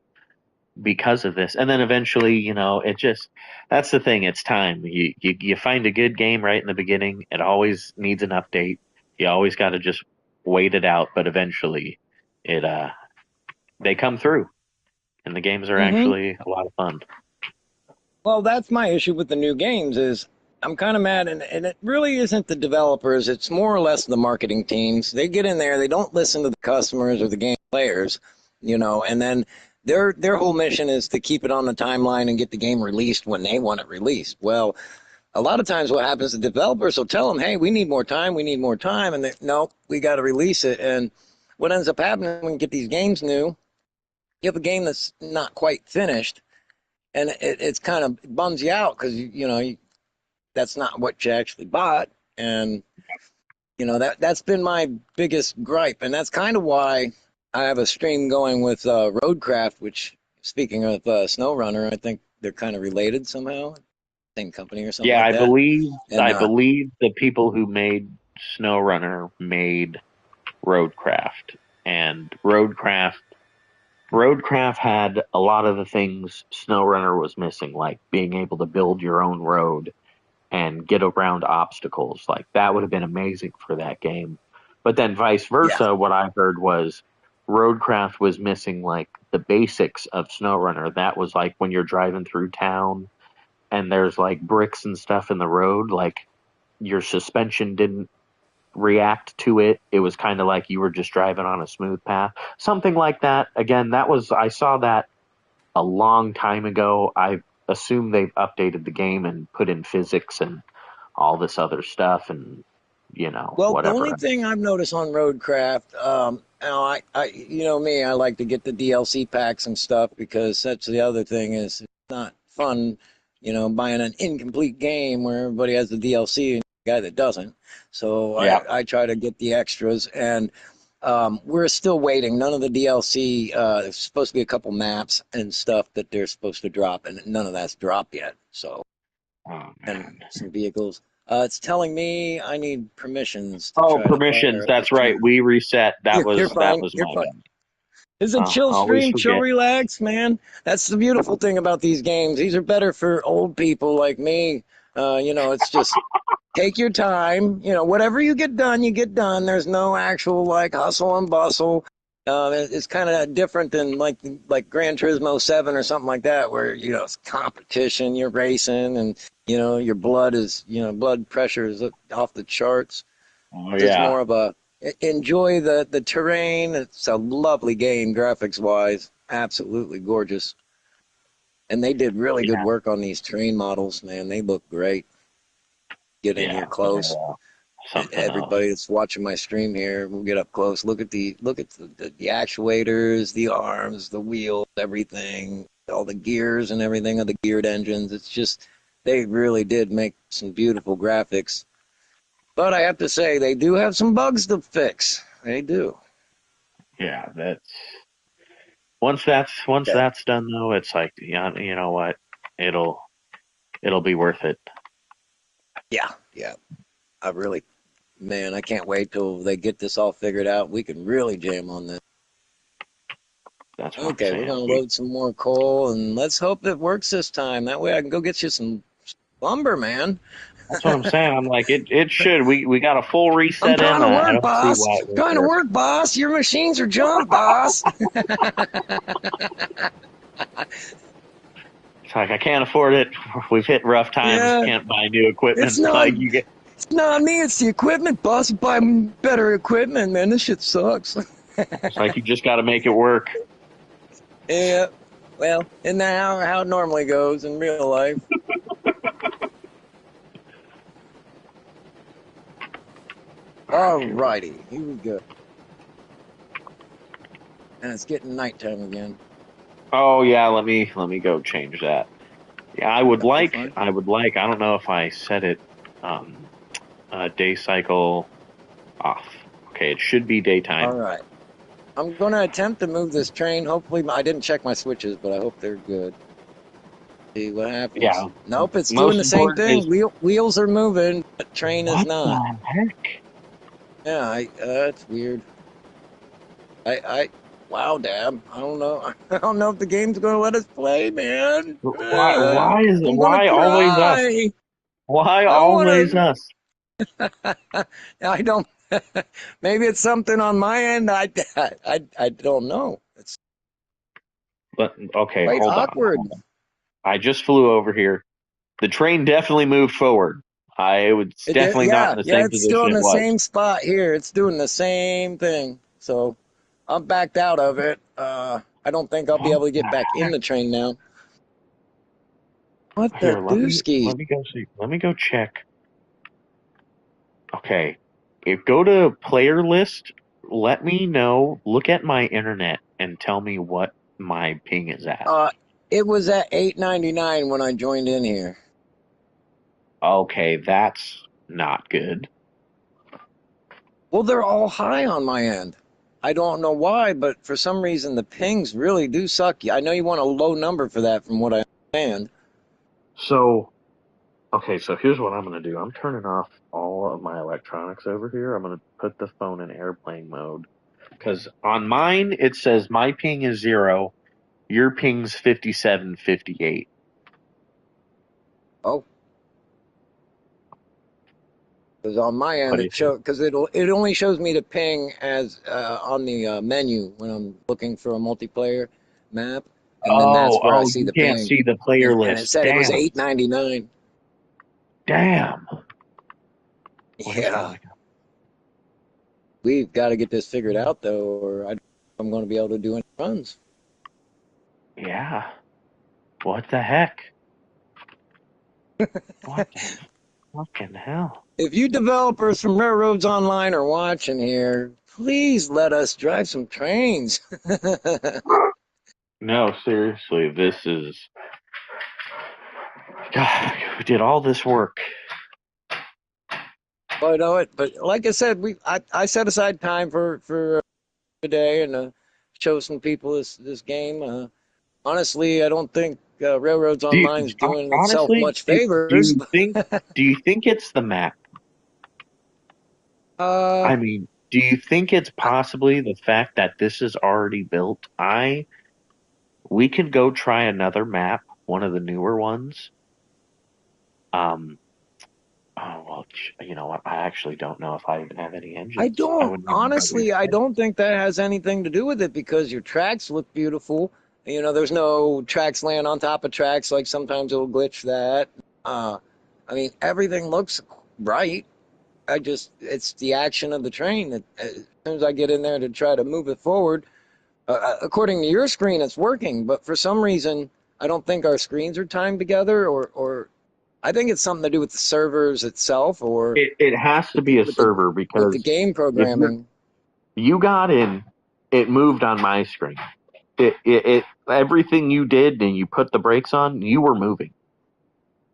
Speaker 1: because of this. And then eventually, it just that's the thing. It's time. You find a good game right in the beginning. It always needs an update. You always got to just wait it out. But eventually, it they come through, and the games are
Speaker 2: Hmm.
Speaker 1: actually a lot of fun.
Speaker 2: Well, that's my issue with the new games is I'm kind of mad, and it really isn't the developers. It's more or less the marketing teams. They get in there, they don't listen to the customers or the game players, and then their whole mission is to keep it on the timeline and get the game released when they want it released. Well, a lot of times what happens, the developers will tell them, hey, we need more time, and no, we got to release it. And what ends up happening when you get these games new, you have a game that's not quite finished, and it's kind of bums you out because that's not what you actually bought, and that's been my biggest gripe, and that's kind of why I have a stream going with Roadcraft, which, speaking of SnowRunner, I think they're kind of related somehow. same company or something
Speaker 1: Yeah,
Speaker 2: like
Speaker 1: I
Speaker 2: that.
Speaker 1: believe
Speaker 2: And
Speaker 1: I believe the people who made SnowRunner made Roadcraft, and Roadcraft had a lot of the things SnowRunner was missing, like being able to build your own road and get around obstacles. Like that would have been amazing for that game. But then vice
Speaker 2: yeah,
Speaker 1: versa, what I heard was Roadcraft was missing like the basics of SnowRunner. That was like when you're driving through town and there's like bricks and stuff in the road, like your suspension didn't react to it. It was kind of like you were just driving on a smooth path. Something like that. Again, I saw that a long time ago. I assume they've updated the game and put in physics and all this other stuff and
Speaker 2: well, the only
Speaker 1: whatever.
Speaker 2: thing I've noticed on Roadcraft, you know me, I like to get the DLC packs and stuff because that's the other thing is it's not fun, buying an incomplete game where everybody has the DLC and the guy that doesn't. So
Speaker 1: Yeah.
Speaker 2: I try to get the extras, and we're still waiting. None of the DLC. There's supposed to be a couple maps and stuff that they're supposed to drop, and none of that's dropped yet. So,
Speaker 1: Oh
Speaker 2: and
Speaker 1: man.
Speaker 2: some vehicles. It's telling me I need permissions to
Speaker 1: Oh,
Speaker 2: try to
Speaker 1: permissions.
Speaker 2: fire up the
Speaker 1: That's right.
Speaker 2: train.
Speaker 1: We reset. That
Speaker 2: You're
Speaker 1: was
Speaker 2: fine. You're
Speaker 1: my
Speaker 2: fine.
Speaker 1: bad.
Speaker 2: It's a chill
Speaker 1: Always
Speaker 2: stream, chill,
Speaker 1: forget.
Speaker 2: relax, man. That's the beautiful thing about these games. These are better for old people like me. It's just take your time. Whatever you get done, you get done. There's no actual like hustle and bustle. It's kind of different than like Gran Turismo 7 or something like that, where it's competition. You're racing, and your blood pressure is off the charts.
Speaker 1: Oh
Speaker 2: This is
Speaker 1: yeah.
Speaker 2: more of a enjoy the terrain. It's a lovely game, graphics wise, absolutely gorgeous. And they did really good
Speaker 1: Yeah.
Speaker 2: work on these train models, man. They look great. Get in here
Speaker 1: Yeah. They're
Speaker 2: close.
Speaker 1: something else.
Speaker 2: Everybody that's watching my stream here, we'll get up close. Look at the actuators, the arms, the wheels, everything, all the gears and everything of the geared engines. It's just they really did make some beautiful graphics. But I have to say they do have some bugs to fix. They do.
Speaker 1: Yeah. That's once
Speaker 2: Okay.
Speaker 1: that's done though, it's like yeah, you know what? It'll it'll be worth it.
Speaker 2: Yeah, yeah. Man, I can't wait till they get this all figured out. We can really jam on this.
Speaker 1: That's what I'm
Speaker 2: Okay, we're
Speaker 1: saying.
Speaker 2: gonna load some more coal and let's hope it works this time. That way I can go get you some lumber, man.
Speaker 1: That's what I'm saying. I'm like it should. We got a full
Speaker 2: I'm
Speaker 1: reset in.
Speaker 2: trying to
Speaker 1: I
Speaker 2: work,
Speaker 1: don't see
Speaker 2: boss.
Speaker 1: why it won't
Speaker 2: Trying to
Speaker 1: work.
Speaker 2: work, boss. Your machines are junk, boss.
Speaker 1: It's like I can't afford it. We've hit rough times.
Speaker 2: Yeah,
Speaker 1: Can't buy new
Speaker 2: it's
Speaker 1: equipment.
Speaker 2: not
Speaker 1: Like you get.
Speaker 2: it's not me, it's the equipment, boss. Buy better equipment, man. This shit sucks.
Speaker 1: It's like you just got to make it work.
Speaker 2: Yeah, well, isn't that how it normally goes in real life? Alrighty, here we go. And it's getting nighttime again.
Speaker 1: Oh yeah, let me go change that. Yeah,
Speaker 2: You're fine.
Speaker 1: I would like. I don't know if I set it. Day cycle off. Okay, it should be
Speaker 2: All
Speaker 1: daytime.
Speaker 2: right. I'm going to attempt to move this train. Hopefully, I didn't check my switches, but I hope they're good. See what happens.
Speaker 1: Yeah.
Speaker 2: Nope, it's doing
Speaker 1: Most
Speaker 2: the same
Speaker 1: important
Speaker 2: thing.
Speaker 1: is
Speaker 2: Wheels are moving, but train is
Speaker 1: what
Speaker 2: not.
Speaker 1: the heck?
Speaker 2: Yeah, it's weird. Wow, damn. I don't know. I don't know if the game's going to let us play, man. I'm going to
Speaker 1: Why always us?
Speaker 2: cry.
Speaker 1: Why
Speaker 2: I
Speaker 1: always
Speaker 2: want
Speaker 1: us?
Speaker 2: to. I don't. Maybe it's something on my end. I don't know. It's
Speaker 1: But okay,
Speaker 2: quite
Speaker 1: hold on.
Speaker 2: awkward.
Speaker 1: I just flew over here. The train definitely moved forward. It's
Speaker 2: It did,
Speaker 1: definitely not
Speaker 2: yeah,
Speaker 1: in the
Speaker 2: yeah.
Speaker 1: same
Speaker 2: It's still
Speaker 1: position
Speaker 2: in
Speaker 1: it
Speaker 2: the
Speaker 1: was.
Speaker 2: same spot here. It's doing the same thing. So I'm backed out of it. I don't think I'll be
Speaker 1: What
Speaker 2: able to get
Speaker 1: the
Speaker 2: back in
Speaker 1: heck?
Speaker 2: the train now. What the
Speaker 1: Here,
Speaker 2: dooskies?
Speaker 1: let me go see. Let me go check. Okay, if go to player list, let me know. Look at my internet and tell me what my ping is at.
Speaker 2: Uh, it was at 899 when I joined in here.
Speaker 1: Okay, that's not good.
Speaker 2: Well, they're all high on my end. I don't know why, but for some reason the pings really do suck. I know you want a low number for that, from what I understand.
Speaker 1: So Okay, so here's what I'm going to do. I'm turning off all of my electronics over here. I'm going to put the phone in airplane mode. Because on mine, it says my ping is 0, your ping's 5758.
Speaker 2: Oh, because on my
Speaker 1: What
Speaker 2: end
Speaker 1: do you
Speaker 2: it
Speaker 1: think?
Speaker 2: show because it only shows me the ping as on the menu when I'm looking for a multiplayer map, and then that's where I
Speaker 1: Oh,
Speaker 2: see
Speaker 1: you
Speaker 2: the
Speaker 1: can't
Speaker 2: ping,
Speaker 1: see the player
Speaker 2: and it
Speaker 1: list.
Speaker 2: said it was
Speaker 1: Damn.
Speaker 2: 899.
Speaker 1: Damn. What is
Speaker 2: Yeah,
Speaker 1: going on?
Speaker 2: we've got to get this figured out though, or I'm going to be able to do any runs.
Speaker 1: Yeah. What the heck? What the fucking hell?
Speaker 2: If you developers from Railroads Online are watching here, please let us drive some trains.
Speaker 1: No, seriously, this is. God, we did all this work.
Speaker 2: I know it, but like I said, I set aside time for today and show some people this game. Honestly, I don't think Railroads
Speaker 1: Do
Speaker 2: Online is doing itself
Speaker 1: honestly,
Speaker 2: much favors.
Speaker 1: do you think it's the map?
Speaker 2: uh,
Speaker 1: I mean, do you think it's possibly the fact that this is already built? We could go try another map, one of the newer ones. Um, oh well, you know what? I actually don't know if I even have any
Speaker 2: I
Speaker 1: engines. I
Speaker 2: don't
Speaker 1: wouldn't even know where to
Speaker 2: honestly. I
Speaker 1: start.
Speaker 2: don't think that has anything to do with it because your tracks look beautiful. You know, there's no tracks laying on top of tracks like sometimes it'll glitch that. Uh, I mean, everything looks right. It's the action of the train that as soon as I get in there to try to move it forward, according to your screen, it's working. But for some reason, I don't think our screens are timed together, or I think it's something to do with the servers itself, or
Speaker 1: It has to
Speaker 2: with
Speaker 1: be a
Speaker 2: with the
Speaker 1: server
Speaker 2: with the
Speaker 1: because
Speaker 2: game
Speaker 1: if
Speaker 2: programming.
Speaker 1: you got in, it moved on my screen. It everything you did and you put the brakes on, you were moving.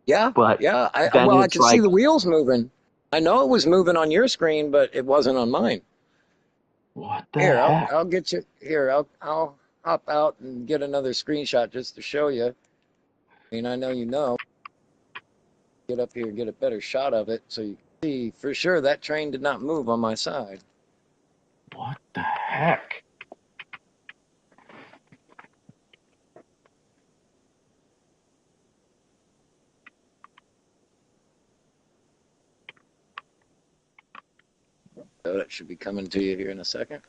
Speaker 2: Yeah,
Speaker 1: But
Speaker 2: yeah.
Speaker 1: then
Speaker 2: Well, I
Speaker 1: it's
Speaker 2: could see
Speaker 1: like,
Speaker 2: the wheels moving. I know it was moving on your screen, but it wasn't on mine.
Speaker 1: what the
Speaker 2: Here,
Speaker 1: heck?
Speaker 2: I'll get you. Here, I'll hop out and get another screenshot just to show you. I mean, I know you know. Get up here, get a better shot of it, so you can see for sure that train did not move on my side.
Speaker 1: What the heck?
Speaker 2: So that should be coming to you here in a second.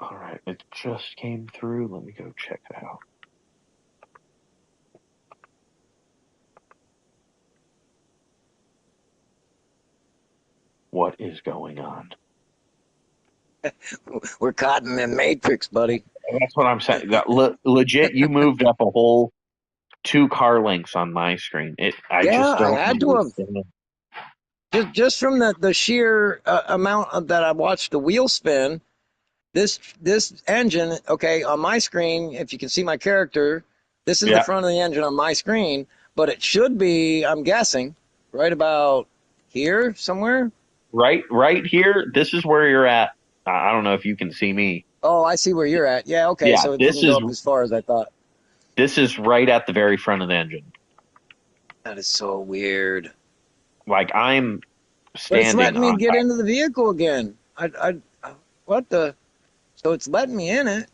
Speaker 1: All right, it just came through. Let me go check it out. What is going on?
Speaker 2: We're caught in the matrix, buddy.
Speaker 1: That's what I'm saying. Legit, you moved up a whole 2 car lengths on my screen. I
Speaker 2: Yeah,
Speaker 1: just
Speaker 2: I
Speaker 1: don't
Speaker 2: had to have.
Speaker 1: understand.
Speaker 2: Just from the sheer amount that I watched the wheel spin. This engine, okay, on my screen, if you can see my character, this is the
Speaker 1: Yeah,
Speaker 2: front of the engine on my screen, but it should be, I'm guessing, right about here somewhere.
Speaker 1: right here. This is where you're at. I don't know if you can see me.
Speaker 2: Oh, I see where you're at. Yeah, okay,
Speaker 1: Yeah,
Speaker 2: so it didn't go up as far as I thought.
Speaker 1: this is right at the very front of the engine.
Speaker 2: That is so weird.
Speaker 1: Like I'm
Speaker 2: But it's
Speaker 1: standing
Speaker 2: letting me
Speaker 1: on.
Speaker 2: get into the vehicle again. What the? So it's letting me in it.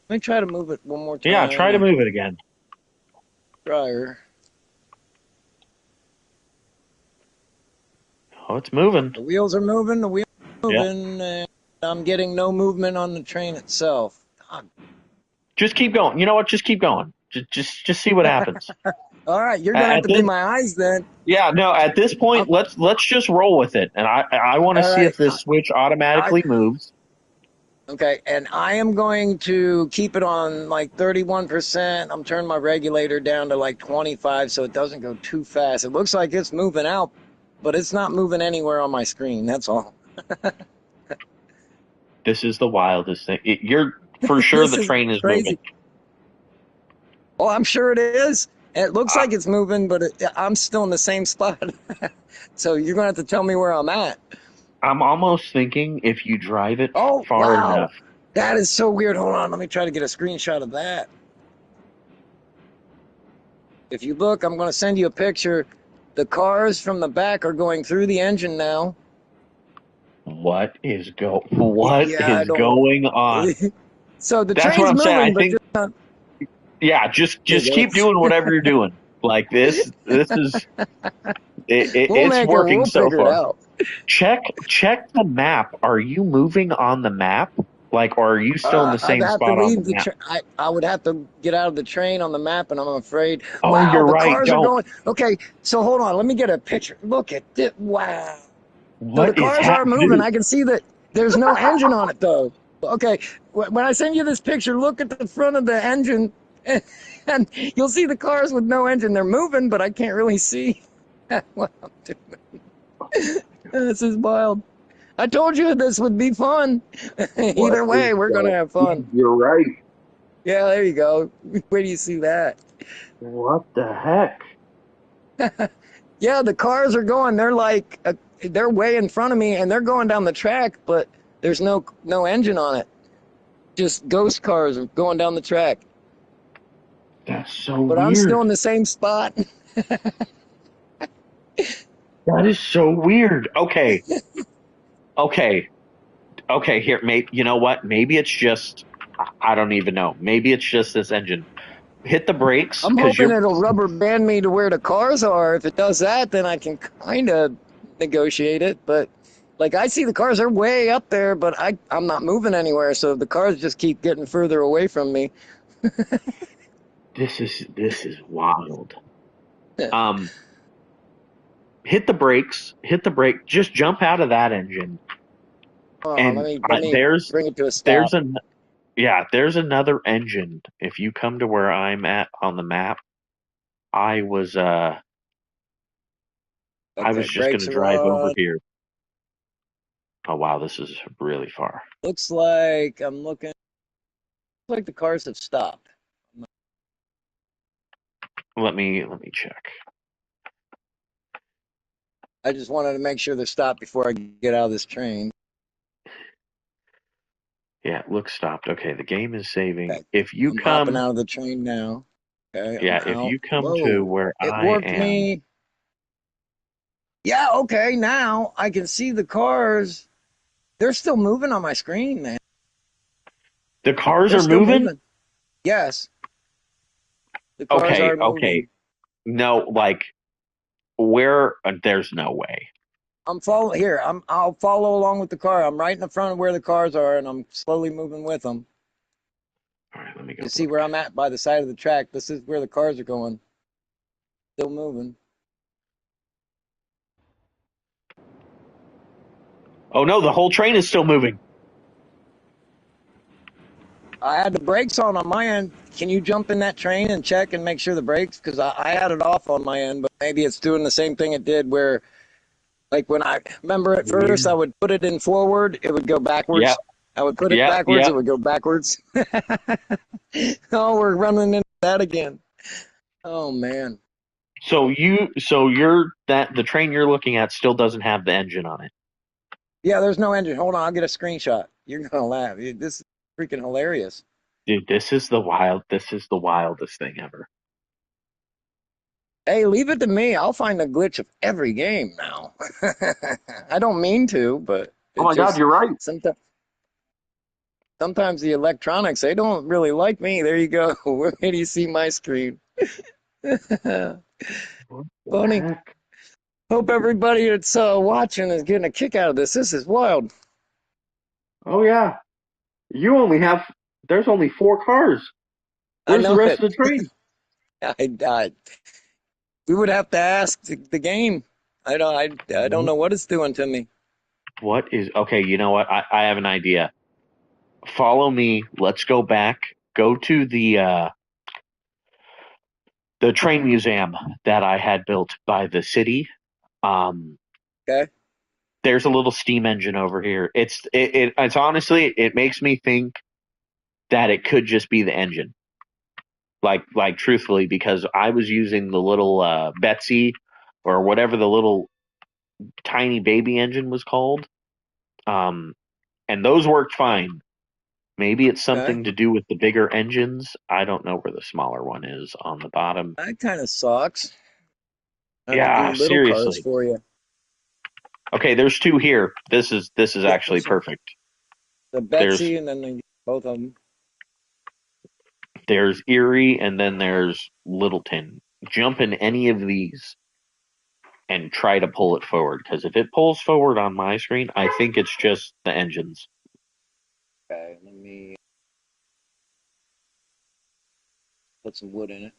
Speaker 2: Let me try to move it one more
Speaker 1: Yeah, try to
Speaker 2: time.
Speaker 1: move it again.
Speaker 2: Dryer.
Speaker 1: Oh, it's moving.
Speaker 2: The wheels are moving. The wheels are
Speaker 1: Yeah,
Speaker 2: moving, and I'm getting no movement on the train itself. God.
Speaker 1: just keep going. You know what? Just keep going. Just see what happens.
Speaker 2: All right, you're gonna have
Speaker 1: At
Speaker 2: to be
Speaker 1: this,
Speaker 2: my eyes then.
Speaker 1: yeah, no. At this point,
Speaker 2: Um,
Speaker 1: let's just roll with it. And I want to
Speaker 2: all
Speaker 1: see
Speaker 2: right.
Speaker 1: if this switch
Speaker 2: I
Speaker 1: automatically moves.
Speaker 2: okay, and I am going to keep it on like 31%. I'm turning my regulator down to like 25 so it doesn't go too fast. It looks like it's moving out, but it's not moving anywhere on my screen. That's all.
Speaker 1: This is the wildest thing. You're for sure
Speaker 2: This
Speaker 1: the
Speaker 2: is
Speaker 1: train is moving.
Speaker 2: crazy. Oh, I'm sure it is. It looks
Speaker 1: Uh,
Speaker 2: like it's moving, but I'm still in the same spot. So you're gonna have to tell me where I'm at.
Speaker 1: I'm almost thinking if you drive it
Speaker 2: Oh,
Speaker 1: far
Speaker 2: wow.
Speaker 1: enough.
Speaker 2: That is so weird. Hold on. Let me try to get a screenshot of that. If you look, I'm going to send you a picture. The cars from the back are going through the engine now.
Speaker 1: What
Speaker 2: Yeah, I
Speaker 1: is
Speaker 2: don't.
Speaker 1: going on?
Speaker 2: So the
Speaker 1: That's what
Speaker 2: train's
Speaker 1: I'm saying. I
Speaker 2: moving, but
Speaker 1: think
Speaker 2: just not.
Speaker 1: yeah, just keep
Speaker 2: That's,
Speaker 1: doing whatever you're doing. Like this is
Speaker 2: we'll
Speaker 1: it's
Speaker 2: make it.
Speaker 1: working
Speaker 2: We'll
Speaker 1: so
Speaker 2: figure it
Speaker 1: far.
Speaker 2: out.
Speaker 1: Check the map. Are you moving on the map? Like, or are you still in the
Speaker 2: I'd
Speaker 1: same
Speaker 2: have to
Speaker 1: spot on the
Speaker 2: leave the
Speaker 1: map?
Speaker 2: train. I would have to get out of the train on the map, and I'm afraid.
Speaker 1: Oh,
Speaker 2: Wow,
Speaker 1: you're
Speaker 2: the
Speaker 1: right.
Speaker 2: cars are
Speaker 1: Don't.
Speaker 2: going. Okay, so hold on. Let me get a picture. Look at it. Wow. So the
Speaker 1: What is
Speaker 2: cars are moving.
Speaker 1: happening?
Speaker 2: I can see that there's no engine on it, though. Okay, when I send you this picture, look at the front of the engine, and you'll see the cars with no engine. They're moving, but I can't really see what I'm doing. This is wild. I told you this would be fun.
Speaker 1: What
Speaker 2: Either
Speaker 1: is
Speaker 2: way, we're gonna
Speaker 1: going?
Speaker 2: have fun.
Speaker 1: You're right.
Speaker 2: Yeah, there you go. Where do you see that?
Speaker 1: What the heck?
Speaker 2: Yeah, the cars are going. They're like they're way in front of me, and they're going down the track, but there's no engine on it. Just ghost cars are going down the track.
Speaker 1: That's so
Speaker 2: But I'm still
Speaker 1: weird.
Speaker 2: in the same spot.
Speaker 1: That is so weird. Okay, okay. Here, maybe you know what? Maybe it's just I don't even know. Maybe it's just this engine. Hit the brakes
Speaker 2: I'm
Speaker 1: because
Speaker 2: hoping
Speaker 1: you're
Speaker 2: it'll rubber band me to where the cars are. If it does that, then I can kind of negotiate it. But like I see the cars are way up there, but I'm not moving anywhere. So the cars just keep getting further away from me.
Speaker 1: this is wild. Um, hit the brakes. Hit the brake. Just jump out of that engine.
Speaker 2: Hold on,
Speaker 1: And
Speaker 2: let me bring it to a
Speaker 1: there's
Speaker 2: stop.
Speaker 1: a yeah, there's another engine. If you come to where I'm at on the map, I was uh I
Speaker 2: Okay,
Speaker 1: was just
Speaker 2: brakes
Speaker 1: gonna
Speaker 2: are
Speaker 1: drive over
Speaker 2: on.
Speaker 1: here. Oh wow, this is really far.
Speaker 2: Looks like I'm looking. Looks like the cars have stopped.
Speaker 1: Let me check.
Speaker 2: I just wanted to make sure they're stopped before I get out of this train.
Speaker 1: Yeah, look stopped. Okay, the game is saving.
Speaker 2: Okay,
Speaker 1: If you
Speaker 2: I'm hopping
Speaker 1: come
Speaker 2: out of the train now. Okay, I'm
Speaker 1: yeah, if
Speaker 2: out.
Speaker 1: you come to
Speaker 2: Whoa,
Speaker 1: where
Speaker 2: it
Speaker 1: I
Speaker 2: warped
Speaker 1: am,
Speaker 2: me. Yeah, okay, now I can see the cars. They're still moving on my screen, man.
Speaker 1: the cars
Speaker 2: They're
Speaker 1: are
Speaker 2: still
Speaker 1: moving?
Speaker 2: moving. Yes, the cars
Speaker 1: Okay,
Speaker 2: are
Speaker 1: okay.
Speaker 2: moving.
Speaker 1: No, like where there's no way.
Speaker 2: I'm following here. I'll follow along with the car. I'm right in the front of where the cars are, and I'm slowly moving with them.
Speaker 1: All right, let me go
Speaker 2: You see
Speaker 1: look.
Speaker 2: where I'm at by the side of the track. This is where the cars are going. Still moving.
Speaker 1: Oh no, the whole train is still moving.
Speaker 2: I had the brakes on my end. Can you jump in that train and check and make sure the brakes? Because I had it off on my end, but maybe it's doing the same thing it did where, like when I remember at first, I
Speaker 1: Weird.
Speaker 2: would put it in forward, it would go
Speaker 1: Yep,
Speaker 2: backwards. I would put it
Speaker 1: yep,
Speaker 2: backwards,
Speaker 1: yep.
Speaker 2: it would go backwards. Oh, we're running into that again. Oh man.
Speaker 1: So you're that the train you're looking at still doesn't have the engine on it.
Speaker 2: Yeah, there's no engine. Hold on, I'll get a screenshot. You're gonna laugh. This is freaking hilarious.
Speaker 1: Dude, this is the wildest thing ever.
Speaker 2: Hey, leave it to me. I'll find a glitch of every game now. I don't mean to, but
Speaker 1: Oh
Speaker 2: it
Speaker 1: my God,
Speaker 2: just
Speaker 1: you're right.
Speaker 2: sometimes the electronics they don't really like me. There you go. Where do you see my screen?
Speaker 1: What the
Speaker 2: Funny.
Speaker 1: heck?
Speaker 2: Hope everybody that's watching is getting a kick out of this. This is wild.
Speaker 1: Oh yeah. You only have there's only four cars.
Speaker 2: I
Speaker 1: Where's the
Speaker 2: know
Speaker 1: rest
Speaker 2: it.
Speaker 1: of the train?
Speaker 2: I we would have to ask the game. I don't know what it's doing to me.
Speaker 1: What is okay, you know what? I have an idea. Follow me. Let's go back. Go to the train museum that I had built by the city. Um
Speaker 2: Okay.
Speaker 1: there's a little steam engine over here. It's honestly it makes me think that it could just be the engine. Like truthfully, because I was using the little Betsy or whatever the little tiny baby engine was called. Um, and those worked fine. Maybe it's
Speaker 2: Okay.
Speaker 1: something to do with the bigger engines. I don't know where the smaller one is on the bottom.
Speaker 2: That kind of sucks. Have to do
Speaker 1: Yeah,
Speaker 2: little cars
Speaker 1: seriously.
Speaker 2: for you.
Speaker 1: Okay, there's two here. This is
Speaker 2: Yeah,
Speaker 1: actually
Speaker 2: there's
Speaker 1: perfect.
Speaker 2: the
Speaker 1: There's
Speaker 2: Betsy and then both of them.
Speaker 1: there's Erie and then there's Littleton. Jump in any of these and try to pull it forward because if it pulls forward on my screen, I think it's just the engines.
Speaker 2: Okay, let me put some wood in it.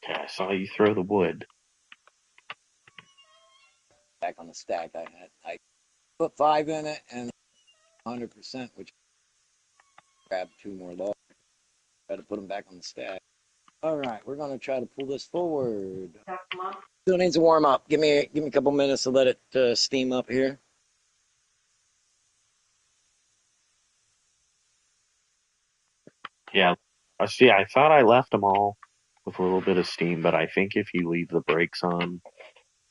Speaker 1: Okay, I saw you throw the wood.
Speaker 2: Back on the stack I had. I put 5 in it and 100%, which grabbed 2 more logs. Try to put them back on the stack. All right, we're gonna try to pull this forward. Still needs to warm up. Give me a couple minutes to let it steam up here.
Speaker 1: Yeah, I see. I thought I left them all with a little bit of steam, but I think if you leave the brakes on,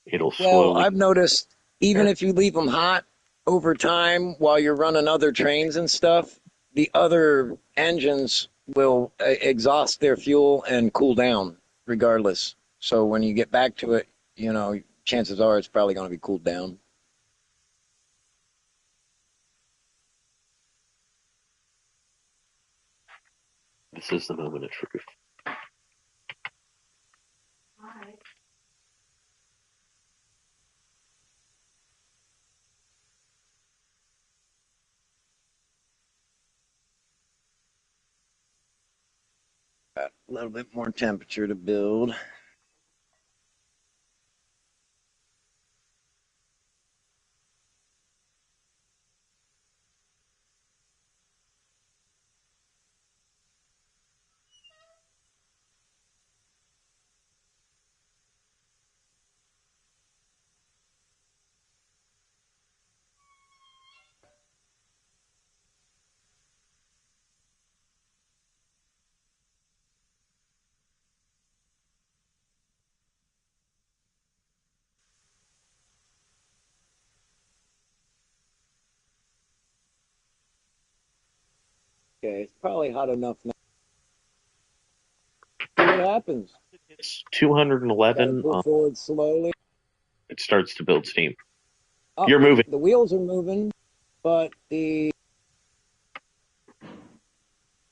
Speaker 1: it'll
Speaker 2: Well,
Speaker 1: slowly.
Speaker 2: I've noticed even if you leave them hot over time while you're running other trains and stuff, the other engines will exhaust their fuel and cool down regardless. So when you get back to it, chances are it's probably going to be cooled down.
Speaker 1: This is the moment of truth.
Speaker 2: Got a little bit more temperature to build. Okay, it's probably hot enough now. See what happens.
Speaker 1: It's
Speaker 2: Got to
Speaker 1: 211.
Speaker 2: pull forward slowly.
Speaker 1: It starts to build steam.
Speaker 2: Oh,
Speaker 1: You're moving.
Speaker 2: the wheels are moving, but the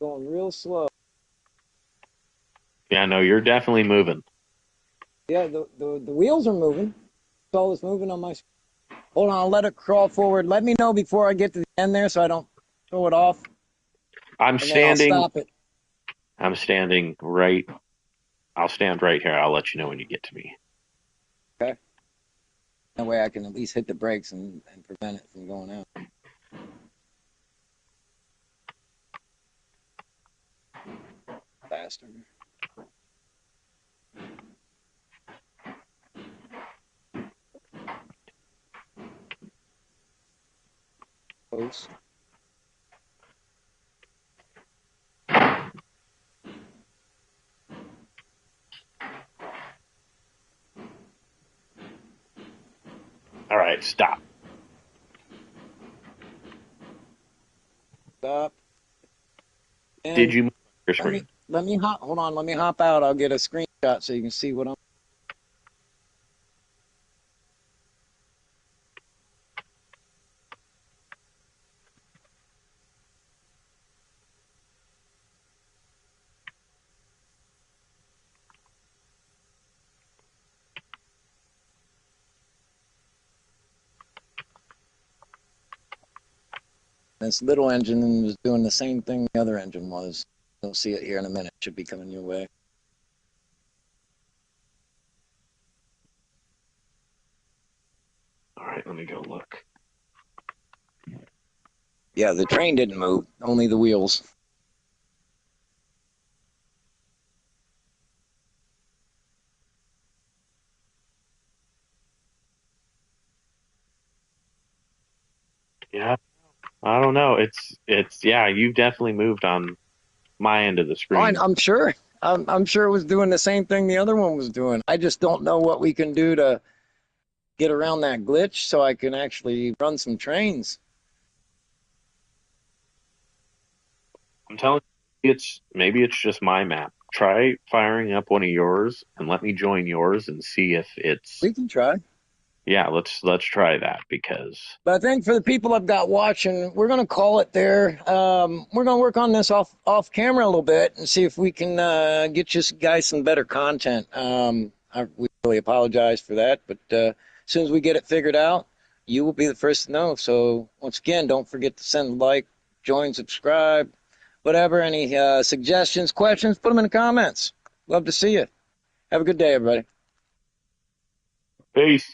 Speaker 2: going real slow.
Speaker 1: Yeah, no, you're definitely moving.
Speaker 2: Yeah, the wheels are moving. It's all that's moving on my screen. Hold on, I'll let it crawl forward. Let me know before I get to the end there so I don't throw it off,
Speaker 1: I'm
Speaker 2: and then I'll
Speaker 1: standing.
Speaker 2: stop it.
Speaker 1: I'm standing right. I'll stand right here. I'll let you know when you get to me.
Speaker 2: Okay. That way I can at least hit the brakes and prevent it from going out. Faster. Close.
Speaker 1: All right, stop.
Speaker 2: Stop.
Speaker 1: Did
Speaker 2: And
Speaker 1: you move your
Speaker 2: let me
Speaker 1: screen?
Speaker 2: let me hop. Hold on. Let me hop out. I'll get a screenshot so you can see what I'm. This little engine was doing the same thing the other engine was. You'll see it here in a minute. Should be coming your way.
Speaker 1: All right, let me go look.
Speaker 2: Yeah, the train didn't move. Only the wheels.
Speaker 1: don't know. It's yeah. You've definitely moved on my end of the screen.
Speaker 2: I'm sure. I'm sure it was doing the same thing the other one was doing. I just don't know what we can do to get around that glitch so I can actually run some trains.
Speaker 1: I'm telling you, it's maybe it's just my map. Try firing up one of yours and let me join yours and see if it's
Speaker 2: We can try.
Speaker 1: yeah. Let's try that because
Speaker 2: But I think for the people I've got watching, we're going to call it there. We're going to work on this off camera a little bit and see if we can get you guys some better content. We really apologize for that, but as soon as we get it figured out, you will be the first to know. So once again, don't forget to send a like, join, subscribe, whatever. Any suggestions, questions, put them in the comments. Love to see you. Have a good day, everybody.
Speaker 1: peace.